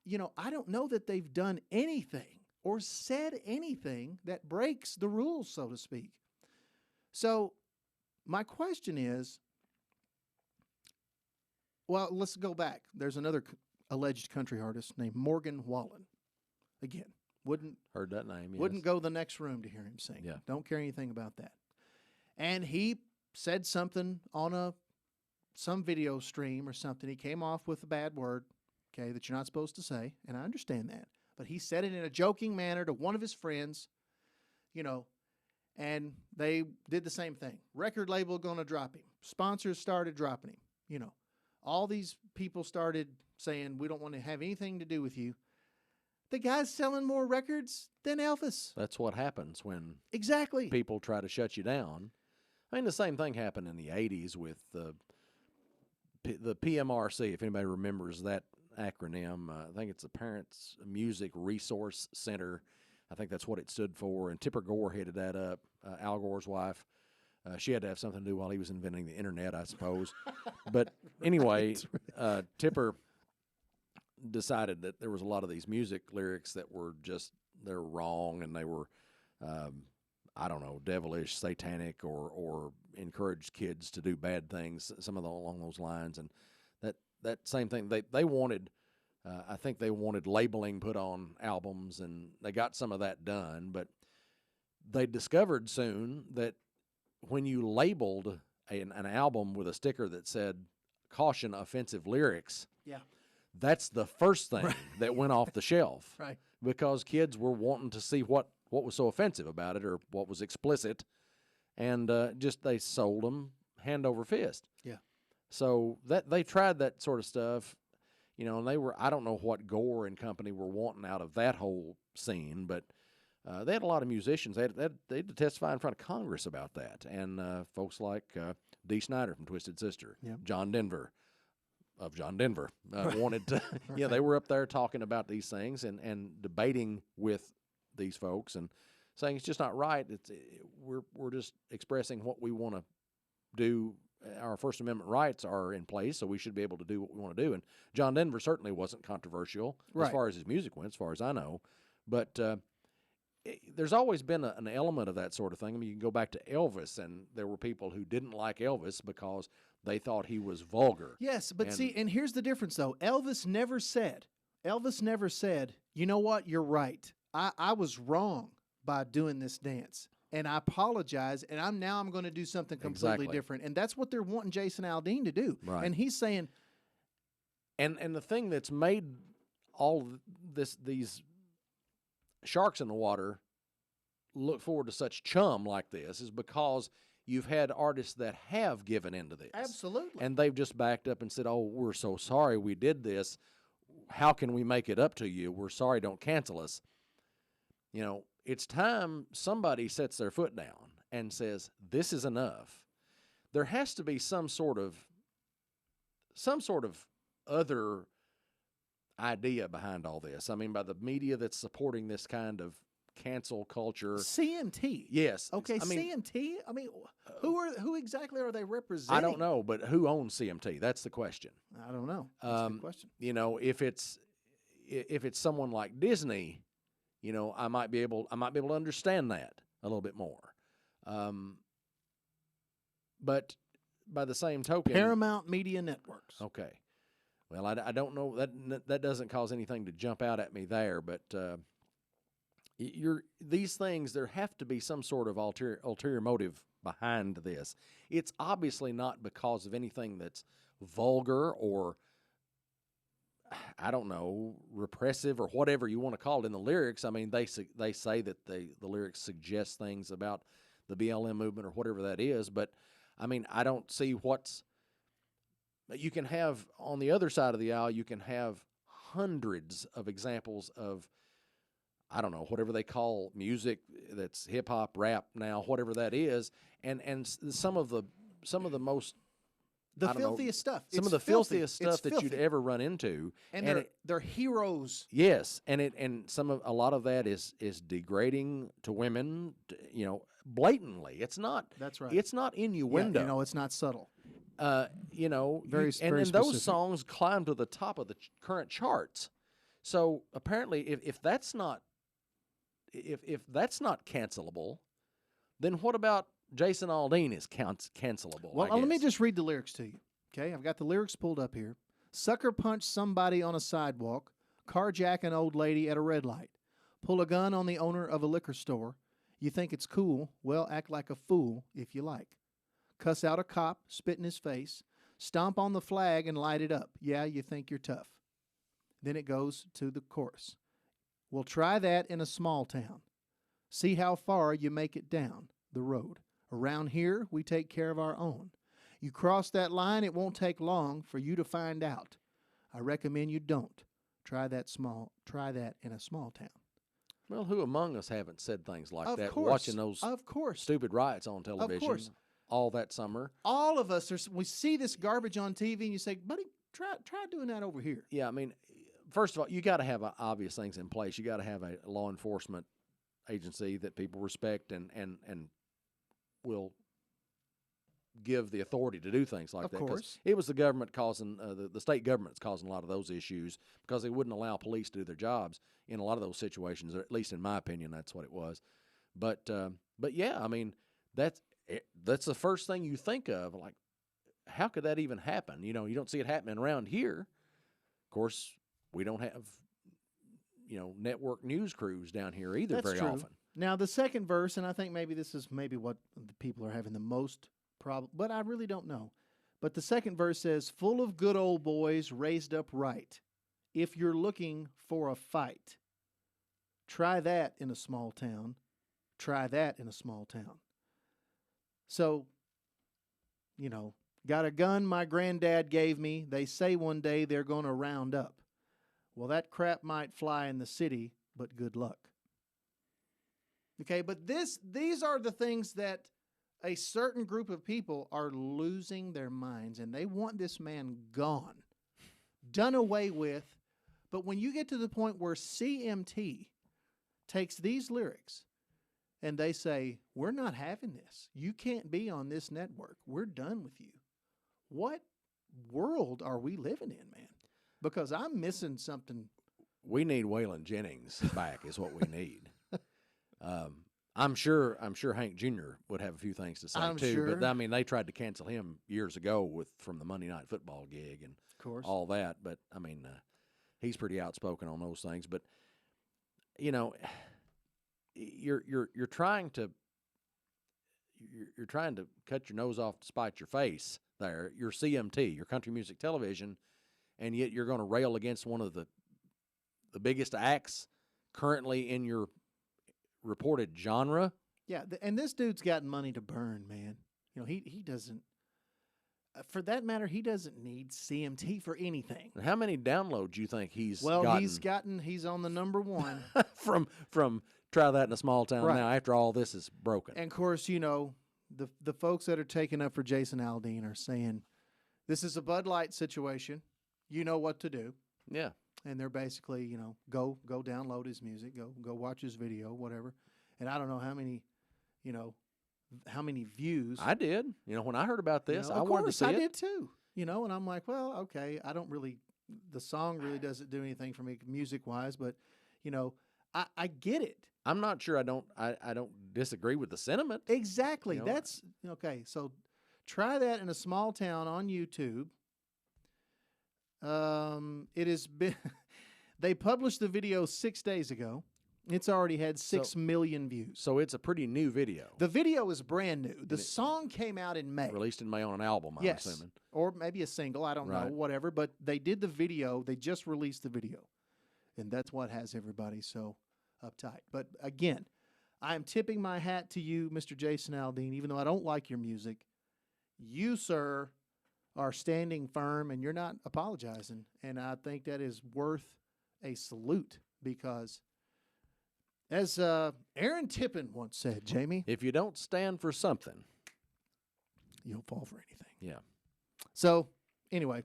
Speaker 5: You know, I don't know that they've done anything or said anything that breaks the rules, so to speak. So my question is, well, let's go back. There's another alleged country artist named Morgan Wallen. Again,
Speaker 6: Heard that name, yes.
Speaker 5: wouldn't go the next room to hear him sing.
Speaker 6: Yeah.
Speaker 5: Don't care anything about that. And he said something on some video stream or something. He came off with a bad word, okay, that you're not supposed to say, and I understand that. But he said it in a joking manner to one of his friends, you know, and they did the same thing. Record label going to drop him. Sponsors started dropping him. You know, all these people started saying, we don't want to have anything to do with you. The guy's selling more records than Elvis.
Speaker 6: That's what happens when
Speaker 5: Exactly.
Speaker 6: people try to shut you down. I mean, the same thing happened in the 80s with the PMRC, if anybody remembers that acronym. I think it's the Parents Music Resource Center. I think that's what it stood for. And Tipper Gore headed that up, Al Gore's wife. She had to have something to do while he was inventing the internet, I suppose. But anyway, Tipper decided that there was a lot of these music lyrics that were they're wrong, and they were, I don't know, devilish, satanic, or encouraged kids to do bad things, some of them along those lines. And that same thing, they wanted, I think they wanted labeling put on albums, and they got some of that done. But they discovered soon that when you labeled an album with a sticker that said, caution, offensive lyrics,
Speaker 5: Yeah.
Speaker 6: that's the first thing that went off the shelf.
Speaker 5: Right.
Speaker 6: Because kids were wanting to see what was so offensive about it or what was explicit, and they sold them hand over fist.
Speaker 5: Yeah.
Speaker 6: So that they tried that sort of stuff, you know, and I don't know what Gore and company were wanting out of that whole scene, but they had a lot of musicians. They had to testify in front of Congress about that, and folks like Dee Snider from Twisted Sister,
Speaker 5: Yeah.
Speaker 6: John Denver of John Denver wanted to, they were up there talking about these things and debating with these folks and saying it's just not right. We're just expressing what we want to do. Our First Amendment rights are in place, so we should be able to do what we want to do. And John Denver certainly wasn't controversial as far as his music went, as far as I know. But there's always been an element of that sort of thing. I mean, you can go back to Elvis, and there were people who didn't like Elvis because they thought he was vulgar.
Speaker 5: Yes, but and here's the difference, though. Elvis never said, you know what, you're right. I was wrong by doing this dance, and I apologize, and I'm going to do something completely different. And that's what they're wanting Jason Aldean to do.
Speaker 6: Right.
Speaker 5: And he's saying...
Speaker 6: And the thing that's made all these sharks in the water look forward to such chum like this is because you've had artists that have given into this.
Speaker 5: Absolutely.
Speaker 6: And they've just backed up and said, oh, we're so sorry we did this. How can we make it up to you? We're sorry, don't cancel us. You know, it's time somebody sets their foot down and says, this is enough. There has to be some sort of other idea behind all this. I mean, by the media that's supporting this kind of cancel culture.
Speaker 5: CMT.
Speaker 6: Yes.
Speaker 5: Okay,
Speaker 6: I mean,
Speaker 5: CMT? I mean, who exactly are they representing?
Speaker 6: I don't know, but who owns CMT? That's the question.
Speaker 5: I don't know. That's a good question.
Speaker 6: You know, if it's someone like Disney, you know, I might be able to understand that a little bit more. But by the same token,
Speaker 5: Paramount Media Networks.
Speaker 6: Okay. Well, I don't know that doesn't cause anything to jump out at me there, but these things, there have to be some sort of ulterior motive behind this. It's obviously not because of anything that's vulgar or, I don't know, repressive or whatever you want to call it in the lyrics. I mean, they say that the lyrics suggest things about the BLM movement or whatever that is, but I mean, I don't see what's. You can have, on the other side of the aisle, you can have hundreds of examples of, I don't know, whatever they call music that's hip hop, rap now, whatever that is, and some of the most
Speaker 5: filthiest stuff.
Speaker 6: Some of the filthiest stuff that you'd ever run into,
Speaker 5: and they're heroes.
Speaker 6: Yes, and a lot of that is degrading to women, blatantly. It's not.
Speaker 5: That's right.
Speaker 6: It's not innuendo.
Speaker 5: Yeah, it's not subtle.
Speaker 6: Very
Speaker 5: specific.
Speaker 6: those songs climb to the top of the current charts. So apparently, if that's not cancelable, then what about Jason Aldean is cancelable?
Speaker 5: Well, let me just read the lyrics to you. Okay, I've got the lyrics pulled up here. Sucker punch somebody on a sidewalk, carjack an old lady at a red light, pull a gun on the owner of a liquor store. You think it's cool? Well, act like a fool if you like. Cuss out a cop, spit in his face, stomp on the flag and light it up. Yeah, you think you're tough. Then it goes to the chorus. Well, try that in a small town. See how far you make it down the road. Around here, we take care of our own. You cross that line, it won't take long for you to find out. I recommend you don't. Try that in a small town.
Speaker 6: Well, who among us haven't said things like that?
Speaker 5: Course.
Speaker 6: Watching those stupid riots on television all that summer.
Speaker 5: All of us we see this garbage on TV, and you say, "Buddy, try doing that over here."
Speaker 6: Yeah, I mean, first of all, you got to have obvious things in place. You got to have a law enforcement agency that people respect and will give the authority to do things like that.
Speaker 5: Of course.
Speaker 6: It was the government causing, the state government's causing a lot of those issues because they wouldn't allow police to do their jobs in a lot of those situations, or at least in my opinion, that's what it was. But yeah, I mean, that's the first thing you think of, like, how could that even happen? You don't see it happening around here. Of course, we don't have, network news crews down here either.
Speaker 5: That's
Speaker 6: very
Speaker 5: true.
Speaker 6: often.
Speaker 5: Now, the second verse, and I think maybe this is what the people are having the most problem, but I really don't know. But the second verse says, full of good old boys raised up right. If you're looking for a fight, try that in a small town. Try that in a small town. So, got a gun my granddad gave me. They say one day they're going to round up. Well, that crap might fly in the city, but good luck. Okay, but these are the things that a certain group of people are losing their minds, and they want this man gone, done away with. But when you get to the point where CMT takes these lyrics and they say, we're not having this. You can't be on this network. We're done with you. What world are we living in, man? Because I'm missing something.
Speaker 6: We need Waylon Jennings back is what we need. I'm sure Hank Jr. would have a few things to say too.
Speaker 5: Sure.
Speaker 6: But I mean, they tried to cancel him years ago from the Monday Night Football gig and
Speaker 5: Of course.
Speaker 6: all that. But I mean, he's pretty outspoken on those things. But you're trying to cut your nose off to spite your face. There, your CMT, your country music television, and yet you're going to rail against one of the biggest acts currently in your reported genre.
Speaker 5: Yeah, and this dude's got money to burn, man. He doesn't. For that matter, he doesn't need CMT for anything.
Speaker 6: And how many downloads do you think he's
Speaker 5: gotten? He's on the number one
Speaker 6: from Try That in a Small Town
Speaker 5: right.
Speaker 6: now. After all this is broken,
Speaker 5: and of course, the folks that are taking up for Jason Aldean are saying this is a Bud Light situation. You know what to do.
Speaker 6: Yeah.
Speaker 5: And they're basically, go download his music, go watch his video, whatever. And I don't know how many views.
Speaker 6: I did. When I heard about this, I wanted to see
Speaker 5: I
Speaker 6: it.
Speaker 5: did too. And I'm like, well, okay, the song really doesn't do anything for me music-wise, but, I get it.
Speaker 6: I'm not sure I don't disagree with the sentiment.
Speaker 5: Exactly. That's okay. So Try that in a small town on YouTube. It has been. They published the video 6 days ago. It's already had 6 million views.
Speaker 6: So it's a pretty new video.
Speaker 5: The video is brand new. The song came out in May.
Speaker 6: Released in May on an album, I'm assuming.
Speaker 5: Or maybe a single. I don't know. Whatever. But they did the video. They just released the video. And that's what has everybody so uptight. But again, I am tipping my hat to you, Mr. Jason Aldean, even though I don't like your music. You, sir, are standing firm, and you're not apologizing. And I think that is worth a salute because, as Aaron Tippin once said, Jamie,
Speaker 6: if you don't stand for something,
Speaker 5: you'll fall for anything.
Speaker 6: Yeah.
Speaker 5: So, anyway,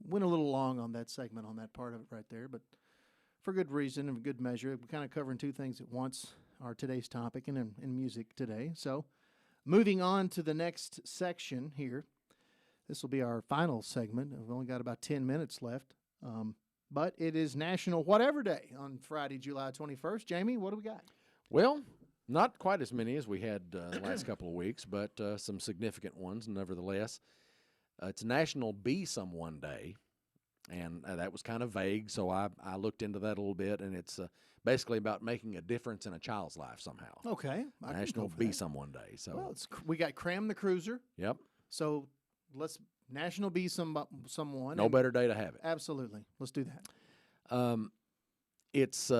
Speaker 5: went a little long on that segment, on that part of it right there, but for good reason and good measure. We're kind of covering two things at once, our today's topic and in music today. So, moving on to the next section here. This will be our final segment. We've only got about 10 minutes left. But it is National Whatever Day on Friday, July 21st. Jamie, what do we got?
Speaker 6: Well, not quite as many as we had the last couple of weeks, but some significant ones nevertheless. It's National Be Someone Day, and that was kind of vague, so I looked into that a little bit, and it's basically about making a difference in a child's life somehow.
Speaker 5: Okay.
Speaker 6: National Be Someone Day. So
Speaker 5: well, we got Cram the Cruiser.
Speaker 6: Yep.
Speaker 5: So let's National Be Someone.
Speaker 6: No better day to have it.
Speaker 5: Absolutely. Let's do that.
Speaker 6: It's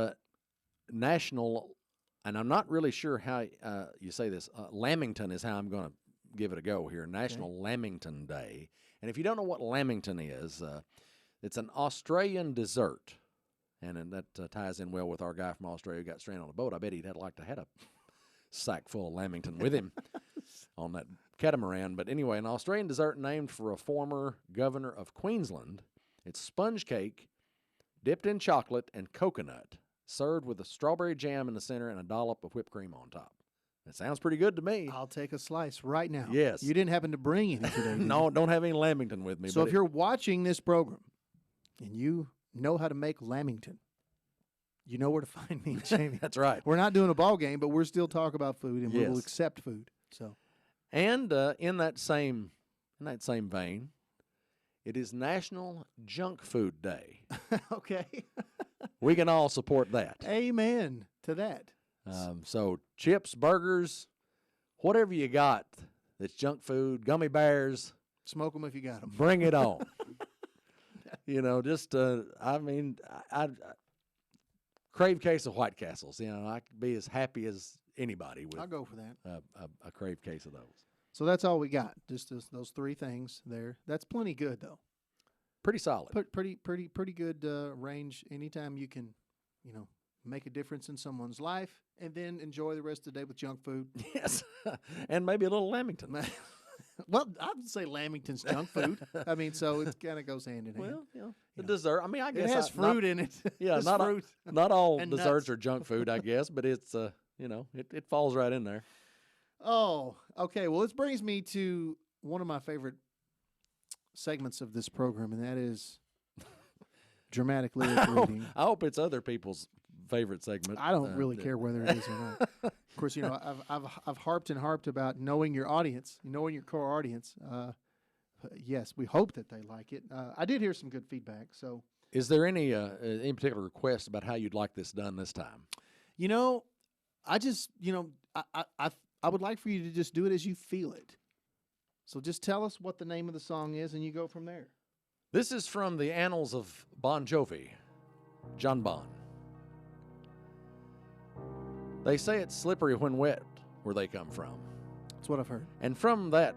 Speaker 6: National, and I'm not really sure how you say this. Lamington is how I'm going to give it a go here. National Lamington Day. And if you don't know what Lamington is, it's an Australian dessert. And that ties in well with our guy from Australia who got stranded on a boat. I bet he'd like to have a sack full of Lamington with him on that catamaran. But anyway, an Australian dessert named for a former governor of Queensland. It's sponge cake dipped in chocolate and coconut, served with a strawberry jam in the center and a dollop of whipped cream on top. That sounds pretty good to me.
Speaker 5: I'll take a slice right now.
Speaker 6: Yes.
Speaker 5: You didn't happen to bring any today,
Speaker 6: No, don't have any Lamington with me.
Speaker 5: So if you're watching this program and you know how to make Lamington, you know where to find me, Jamie.
Speaker 6: That's right.
Speaker 5: We're not doing a ball game, but we're still talking about food, and we will accept food. So,
Speaker 6: and in that same vein, it is National Junkfood Day.
Speaker 5: Okay.
Speaker 6: We can all support that.
Speaker 5: Amen to that.
Speaker 6: So chips, burgers, whatever you got that's junk food, gummy bears.
Speaker 5: Smoke them if you got them.
Speaker 6: Bring it on. Just, I crave case of White Castles. I could be as happy as anybody with.
Speaker 5: I'll go for that.
Speaker 6: A crave case of those.
Speaker 5: So that's all we got. Just those three things there. That's plenty good, though.
Speaker 6: Pretty solid.
Speaker 5: Pretty good range. Anytime you can, make a difference in someone's life and then enjoy the rest of the day with junk food.
Speaker 6: Yes, and maybe a little Lamington.
Speaker 5: Well, I would say Lamington's junk food. I mean, so it kind of goes hand in hand.
Speaker 6: Well, the dessert. I mean, I guess
Speaker 5: it has fruit in it.
Speaker 6: Yeah,
Speaker 5: fruit.
Speaker 6: Not all
Speaker 5: and
Speaker 6: desserts
Speaker 5: nuts.
Speaker 6: are junk food, I guess, but it's it falls right in there.
Speaker 5: Oh, okay. Well, this brings me to one of my favorite segments of this program, and that is dramatic lyric reading.
Speaker 6: I hope it's other people's favorite segment.
Speaker 5: I don't really care whether it is or not. Of course, I've harped and harped about knowing your audience, knowing your core audience. Yes, we hope that they like it. I did hear some good feedback. So,
Speaker 6: is there any particular request about how you'd like this done this time?
Speaker 5: I just I would like for you to just do it as you feel it. So just tell us what the name of the song is, and you go from there.
Speaker 6: This is from the Annals of Bon Jovi, John Bon. They say it's slippery when wet where they come from.
Speaker 5: That's what I've heard.
Speaker 6: And from that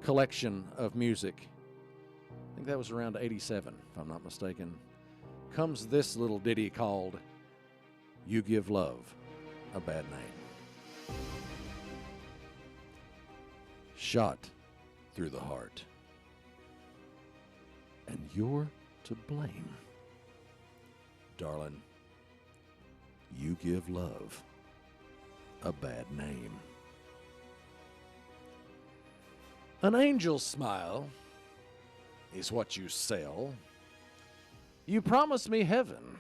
Speaker 6: collection of music, I think that was around 87, if I'm not mistaken, comes this little ditty called You Give Love a Bad Name. Shot through the heart, and you're to blame. Darling, you give love a bad name. An angel's smile is what you sell. You promise me heaven,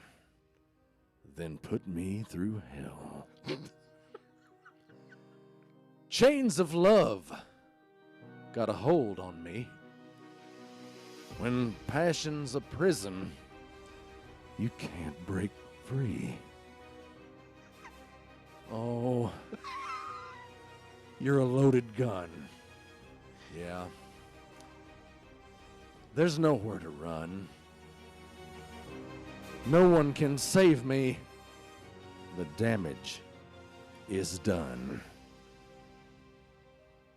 Speaker 6: then put me through hell. Chains of love got a hold on me. When passion's a prison, you can't break free. Oh, you're a loaded gun. Yeah. There's nowhere to run. No one can save me. The damage is done.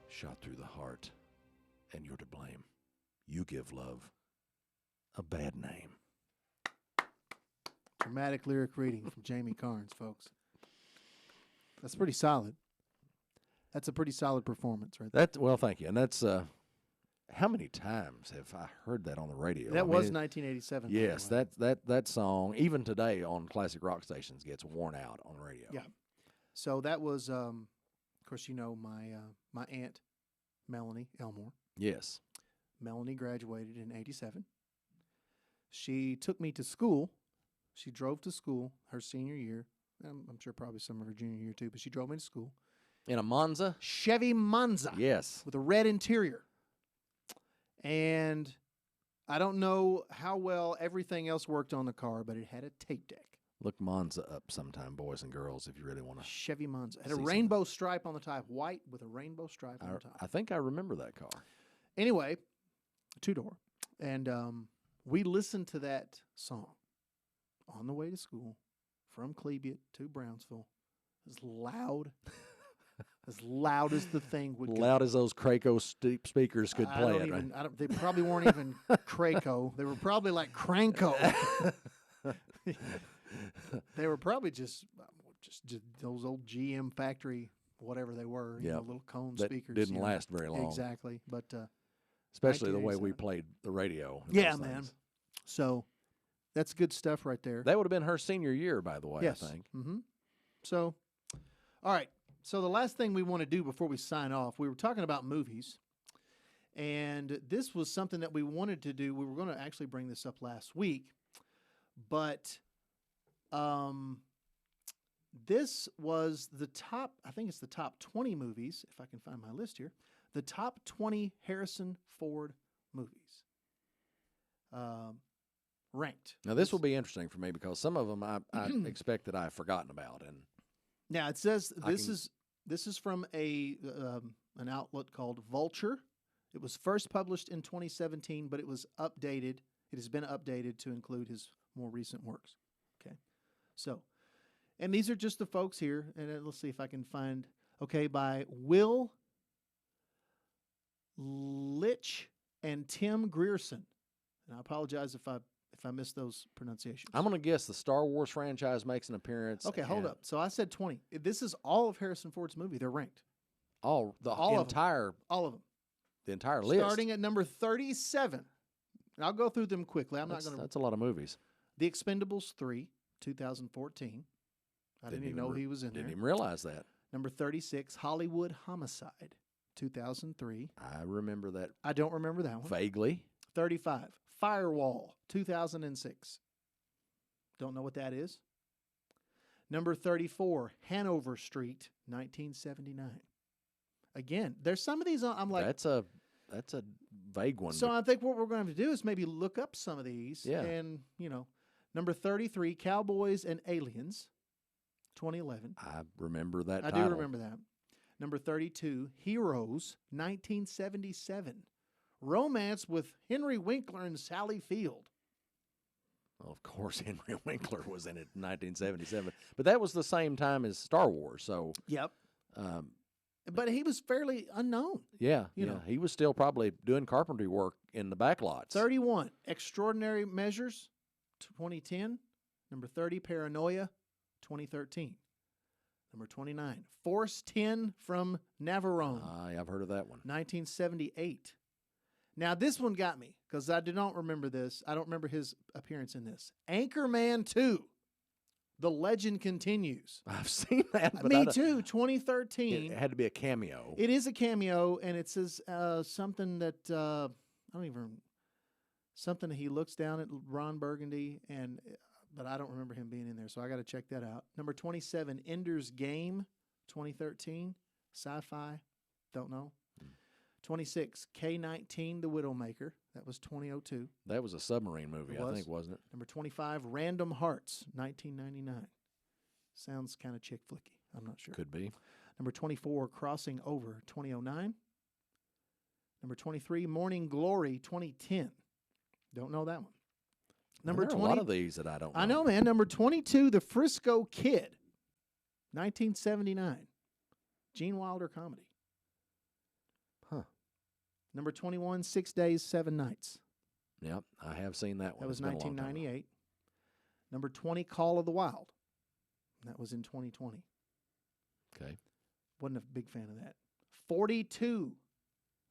Speaker 6: Shot through the heart, and you're to blame. You give love a bad name.
Speaker 5: Dramatic lyric reading from Jamie Carnes, folks. That's pretty solid. That's a pretty solid performance, right there.
Speaker 6: Well, thank you. And that's how many times have I heard that on the radio?
Speaker 5: That was 1987. by the
Speaker 6: Yes,
Speaker 5: way.
Speaker 6: that song, even today on classic rock stations, gets worn out on the radio.
Speaker 5: Yeah. So that was, of course, you know, my aunt, Melanie Elmore.
Speaker 6: Yes.
Speaker 5: Melanie graduated in 87. She took me to school. She drove to school her senior year. I'm sure probably some of her junior year too, but she drove me to school.
Speaker 6: In a Monza?
Speaker 5: Chevy Monza.
Speaker 6: Yes.
Speaker 5: With a red interior. And I don't know how well everything else worked on the car, but it had a tape deck.
Speaker 6: Look Monza up sometime, boys and girls, if you really want to.
Speaker 5: Chevy Monza. It had a
Speaker 6: See
Speaker 5: rainbow stripe on the top, white with a rainbow stripe on the top.
Speaker 6: I think I remember that car.
Speaker 5: Anyway, two-door. And we listened to that song on the way to school from Cleveland to Brownsville as loud as the thing would go.
Speaker 6: Loud as those Craco speakers could play it, right?
Speaker 5: They probably weren't even Craco. They were probably like Cranko. They were probably just those old GM factory, whatever they were, you know, little cone
Speaker 6: that
Speaker 5: speakers.
Speaker 6: didn't last very long.
Speaker 5: Exactly. But
Speaker 6: especially the way we
Speaker 5: 1987.
Speaker 6: played the radio. and
Speaker 5: yeah,
Speaker 6: those
Speaker 5: man.
Speaker 6: things.
Speaker 5: So that's good stuff right there.
Speaker 6: That would have been her senior year, by the way,
Speaker 5: yes.
Speaker 6: I think.
Speaker 5: Mm-hmm. So, all right. So the last thing we want to do before we sign off, we were talking about movies, and this was something that we wanted to do. We were going to actually bring this up last week, but this was the top, I think it's the top 20 movies, if I can find my list here, the top 20 Harrison Ford movies ranked.
Speaker 6: Now, this will be interesting for me because some of them I expect that I've forgotten about. And
Speaker 5: now it says this is from an outlet called Vulture. It was first published in 2017, but it was updated. It has been updated to include his more recent works. Okay, so, and these are just the folks here, and let's see if I can find. Okay, by Will Litch and Tim Grierson. And I apologize if I missed those pronunciations.
Speaker 6: I'm going to guess the Star Wars franchise makes an appearance.
Speaker 5: Okay, hold up. So I said 20. This is all of Harrison Ford's movie. They're ranked.
Speaker 6: All of them. The entire list.
Speaker 5: Starting at number 37. And I'll go through them quickly.
Speaker 6: That's a lot of movies.
Speaker 5: The Expendables 3, 2014. I didn't even know he was in there.
Speaker 6: Didn't even realize that.
Speaker 5: Number 36, Hollywood Homicide, 2003.
Speaker 6: I remember that.
Speaker 5: I don't remember that one.
Speaker 6: Vaguely.
Speaker 5: 35, Firewall, 2006. Don't know what that is. Number 34, Hanover Street, 1979. Again, there's some of these I'm like,
Speaker 6: that's a vague one.
Speaker 5: so I think what we're going to have to do is maybe look up some of these.
Speaker 6: Yeah.
Speaker 5: And, you know, number 33, Cowboys and Aliens, 2011.
Speaker 6: I remember that
Speaker 5: I
Speaker 6: title.
Speaker 5: do remember that. Number 32, Heroes, 1977. Romance with Henry Winkler and Sally Field.
Speaker 6: Well, of course, Henry Winkler was in it in 1977. But that was the same time as Star Wars. So,
Speaker 5: Yep. But he was fairly unknown.
Speaker 6: yeah,
Speaker 5: You know.
Speaker 6: he was still probably doing carpentry work in the back lots.
Speaker 5: 31, Extraordinary Measures, 2010. Number 30, Paranoia, 2013. Number 29, Force 10 from Navarone,
Speaker 6: I've heard of that one.
Speaker 5: 1978. Now, this one got me because I do not remember this. I don't remember his appearance in this. Anchorman 2, The Legend Continues.
Speaker 6: I've seen that. But
Speaker 5: Me too, 2013.
Speaker 6: It had to be a cameo.
Speaker 5: It is a cameo, and it says something that I don't even something he looks down at Ron Burgundy, but I don't remember him being in there, so I got to check that out. Number 27, Ender's Game, 2013, sci-fi, don't know. 26, K-19, The Widowmaker. That was 2002.
Speaker 6: That was a submarine movie, I think, wasn't it?
Speaker 5: Number 25, Random Hearts, 1999. Sounds kind of chick flicky. I'm not sure.
Speaker 6: Could be.
Speaker 5: Number 24, Crossing Over, 2009. Number 23, Morning Glory, 2010. Don't know that one. Number
Speaker 6: There are
Speaker 5: 20.
Speaker 6: a lot of these that I don't know.
Speaker 5: I know, man. Number 22, The Frisco Kid, 1979. Gene Wilder comedy.
Speaker 6: Huh.
Speaker 5: Number 21, 6 Days, 7 Nights.
Speaker 6: Yep, I have seen that one.
Speaker 5: That was
Speaker 6: It's been a long time ago.
Speaker 5: 1998. Number 20, Call of the Wild. That was in 2020.
Speaker 6: Okay.
Speaker 5: Wasn't a big fan of that. 42,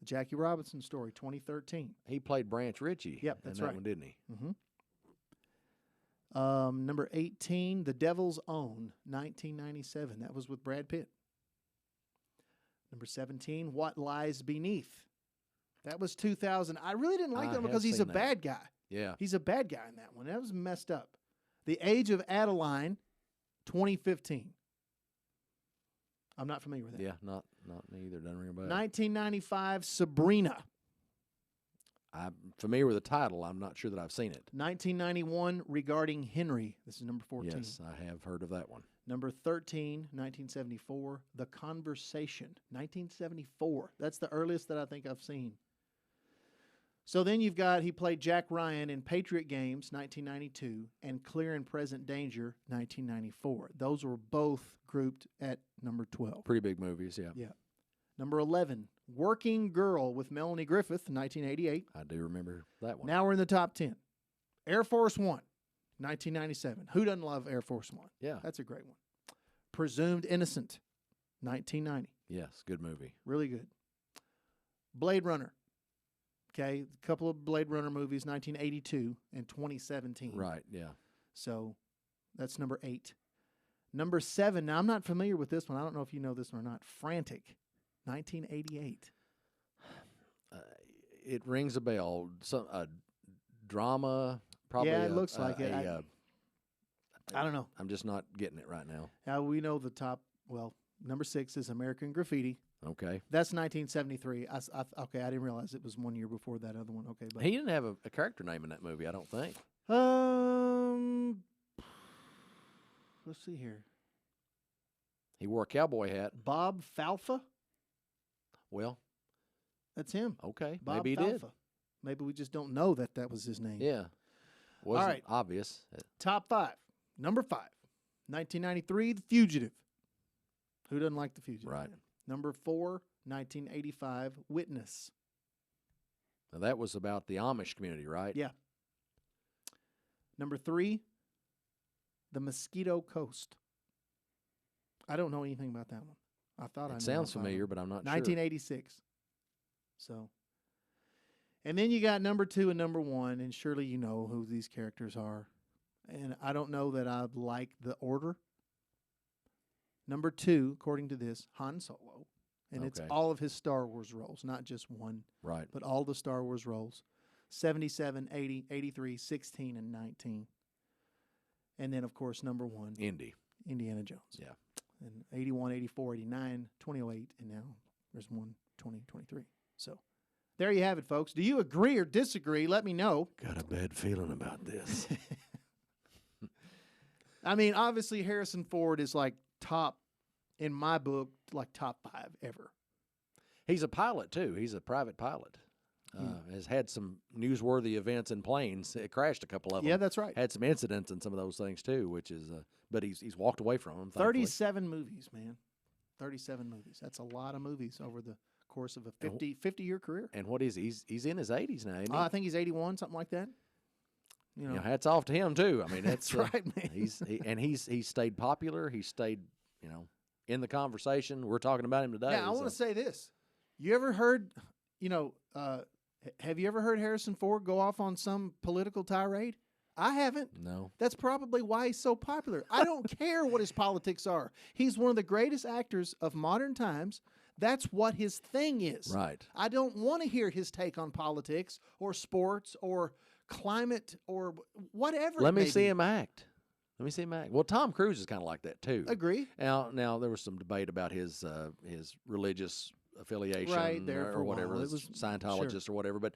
Speaker 5: The Jackie Robinson Story, 2013.
Speaker 6: He played Branch Ritchie.
Speaker 5: Yep,
Speaker 6: in
Speaker 5: that's
Speaker 6: that
Speaker 5: right.
Speaker 6: one, didn't he?
Speaker 5: Number 18, The Devil's Own, 1997. That was with Brad Pitt. Number 17, What Lies Beneath. That was 2000. I really didn't like
Speaker 6: I
Speaker 5: that
Speaker 6: have
Speaker 5: because he's a
Speaker 6: seen that.
Speaker 5: bad guy.
Speaker 6: Yeah.
Speaker 5: He's a bad guy in that one. That was messed up. The Age of Adeline, 2015. I'm not familiar with that.
Speaker 6: Yeah, not me either. Doesn't ring a bell.
Speaker 5: 1995, Sabrina.
Speaker 6: I'm familiar with the title. I'm not sure that I've seen it.
Speaker 5: 1991, Regarding Henry. This is number 14.
Speaker 6: Yes, I have heard of that one.
Speaker 5: Number 13, 1974, The Conversation. 1974. That's the earliest that I think I've seen. So then you've got, he played Jack Ryan in Patriot Games, 1992, and Clear and Present Danger, 1994. Those were both grouped at number 12.
Speaker 6: Pretty big movies, yeah.
Speaker 5: Yeah. Number 11, Working Girl with Melanie Griffith, 1988.
Speaker 6: I do remember that one.
Speaker 5: Now we're in the top 10. Air Force One, 1997. Who doesn't love Air Force One?
Speaker 6: Yeah.
Speaker 5: That's a great one. Presumed Innocent, 1990.
Speaker 6: Yes, good movie.
Speaker 5: Really good. Blade Runner. Okay, a couple of Blade Runner movies, 1982 and 2017.
Speaker 6: Right, yeah.
Speaker 5: So that's number 8. Number 7, now I'm not familiar with this one. I don't know if you know this one or not. Frantic, 1988.
Speaker 6: It rings a bell. Some drama, probably.
Speaker 5: Yeah, it looks like it. I don't know.
Speaker 6: I'm just not getting it right now.
Speaker 5: We know the top, well, number 6 is American Graffiti.
Speaker 6: Okay.
Speaker 5: That's 1973. Okay, I didn't realize it was 1 year before that other one. Okay, but
Speaker 6: He didn't have a character name in that movie, I don't think.
Speaker 5: Let's see here.
Speaker 6: He wore a cowboy hat.
Speaker 5: Bob Falfa.
Speaker 6: Well,
Speaker 5: That's him.
Speaker 6: okay.
Speaker 5: Bob
Speaker 6: Maybe he
Speaker 5: Falfa.
Speaker 6: did.
Speaker 5: Maybe we just don't know that that was his name.
Speaker 6: Yeah. Wasn't
Speaker 5: right.
Speaker 6: obvious.
Speaker 5: Top 5. Number 5, 1993, The Fugitive. Who doesn't like The Fugitive?
Speaker 6: Right.
Speaker 5: Number 4, 1985, Witness.
Speaker 6: Now, that was about the Amish community, right?
Speaker 5: Yeah. Number 3, The Mosquito Coast. I don't know anything about that one. I thought I knew
Speaker 6: It sounds
Speaker 5: about
Speaker 6: familiar,
Speaker 5: it.
Speaker 6: but I'm not
Speaker 5: 1986. So. And then you got number 2 and number 1, and surely you know who these characters are. And I don't know that I like the order. Number 2, according to this, Han Solo. And it's
Speaker 6: Okay.
Speaker 5: all of his Star Wars roles, not just one,
Speaker 6: sure. Right.
Speaker 5: but all the Star Wars roles. 77, 80, 83, 16, and 19. And then, of course, number 1,
Speaker 6: Indy.
Speaker 5: Indiana Jones.
Speaker 6: Yeah.
Speaker 5: And 81, 84, 89, 2008, and now there's one 2023. So there you have it, folks. Do you agree or disagree? Let me know.
Speaker 6: Got a bad feeling about this.
Speaker 5: I mean, obviously, Harrison Ford is like top, in my book, like top 5 ever.
Speaker 6: He's a pilot, too. He's a private pilot. Has had some newsworthy events in planes. It crashed a couple of them.
Speaker 5: Yeah, that's right.
Speaker 6: Had some incidents in some of those things, too, which is, but he's walked away from them. thankfully.
Speaker 5: 37 movies, man. 37 movies. That's a lot of movies over the course of a 50-year career.
Speaker 6: And what is he? He's in his 80s now, isn't he?
Speaker 5: I think he's 81, something like that. You know,
Speaker 6: hats off to him, too. I mean,
Speaker 5: that's right, man.
Speaker 6: He's stayed popular. He's stayed, in the conversation. We're talking about him today.
Speaker 5: Yeah, I want to say this. You ever heard, have you ever heard Harrison Ford go off on some political tirade? I haven't.
Speaker 6: No.
Speaker 5: That's probably why he's so popular. I don't care what his politics are. He's one of the greatest actors of modern times. That's what his thing is.
Speaker 6: Right.
Speaker 5: I don't want to hear his take on politics or sports or climate or whatever.
Speaker 6: Let me see him act. Well, Tom Cruise is kind of like that too.
Speaker 5: Agree.
Speaker 6: Now there was some debate about his religious affiliation
Speaker 5: Right, there for
Speaker 6: or
Speaker 5: a while.
Speaker 6: whatever,
Speaker 5: It was-
Speaker 6: Scientologist or whatever. But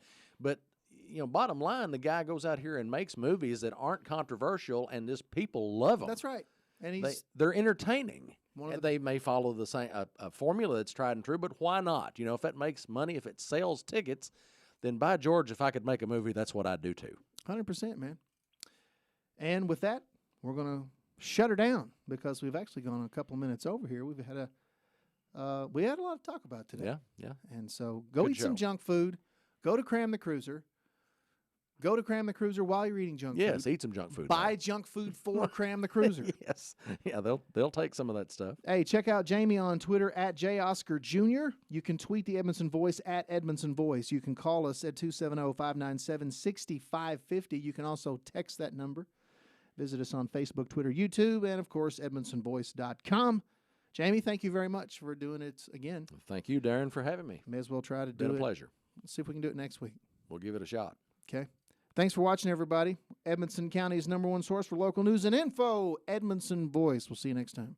Speaker 6: bottom line, the guy goes out here and makes movies that aren't controversial, and just people love them.
Speaker 5: That's right. And
Speaker 6: They're entertaining.
Speaker 5: One of
Speaker 6: And they may follow the same a formula that's tried and true, but why not? If that makes money, if it sells tickets, then by George, if I could make a movie, that's what I'd do too.
Speaker 5: 100%, man. And with that, we're going to shut her down because we've actually gone a couple minutes over here. We've had a lot to talk about today.
Speaker 6: Yeah.
Speaker 5: And so go
Speaker 6: Good
Speaker 5: eat some
Speaker 6: show.
Speaker 5: junk food. Go to Cram the Cruiser. Go to Cram the Cruiser while you're eating junk
Speaker 6: Yes,
Speaker 5: food.
Speaker 6: eat some junk food.
Speaker 5: Buy junk food for Cram the Cruiser.
Speaker 6: Yes. Yeah, they'll take some of that stuff.
Speaker 5: Hey, check out Jamie on Twitter at JOscarJr. You can tweet the Edmondson Voice at Edmondson Voice. You can call us at 270-597-6550. You can also text that number. Visit us on Facebook, Twitter, YouTube, and, of course, EdmondsonVoice.com. Jamie, thank you very much for doing it again.
Speaker 6: Thank you, Darren, for having me.
Speaker 5: May as well try to do
Speaker 6: Been
Speaker 5: it.
Speaker 6: a pleasure.
Speaker 5: Let's see if we can do it next week.
Speaker 6: We'll give it a shot.
Speaker 5: Okay. Thanks for watching, everybody. Edmonson County's #1 source for local news and info, Edmondson Voice. We'll see you next time.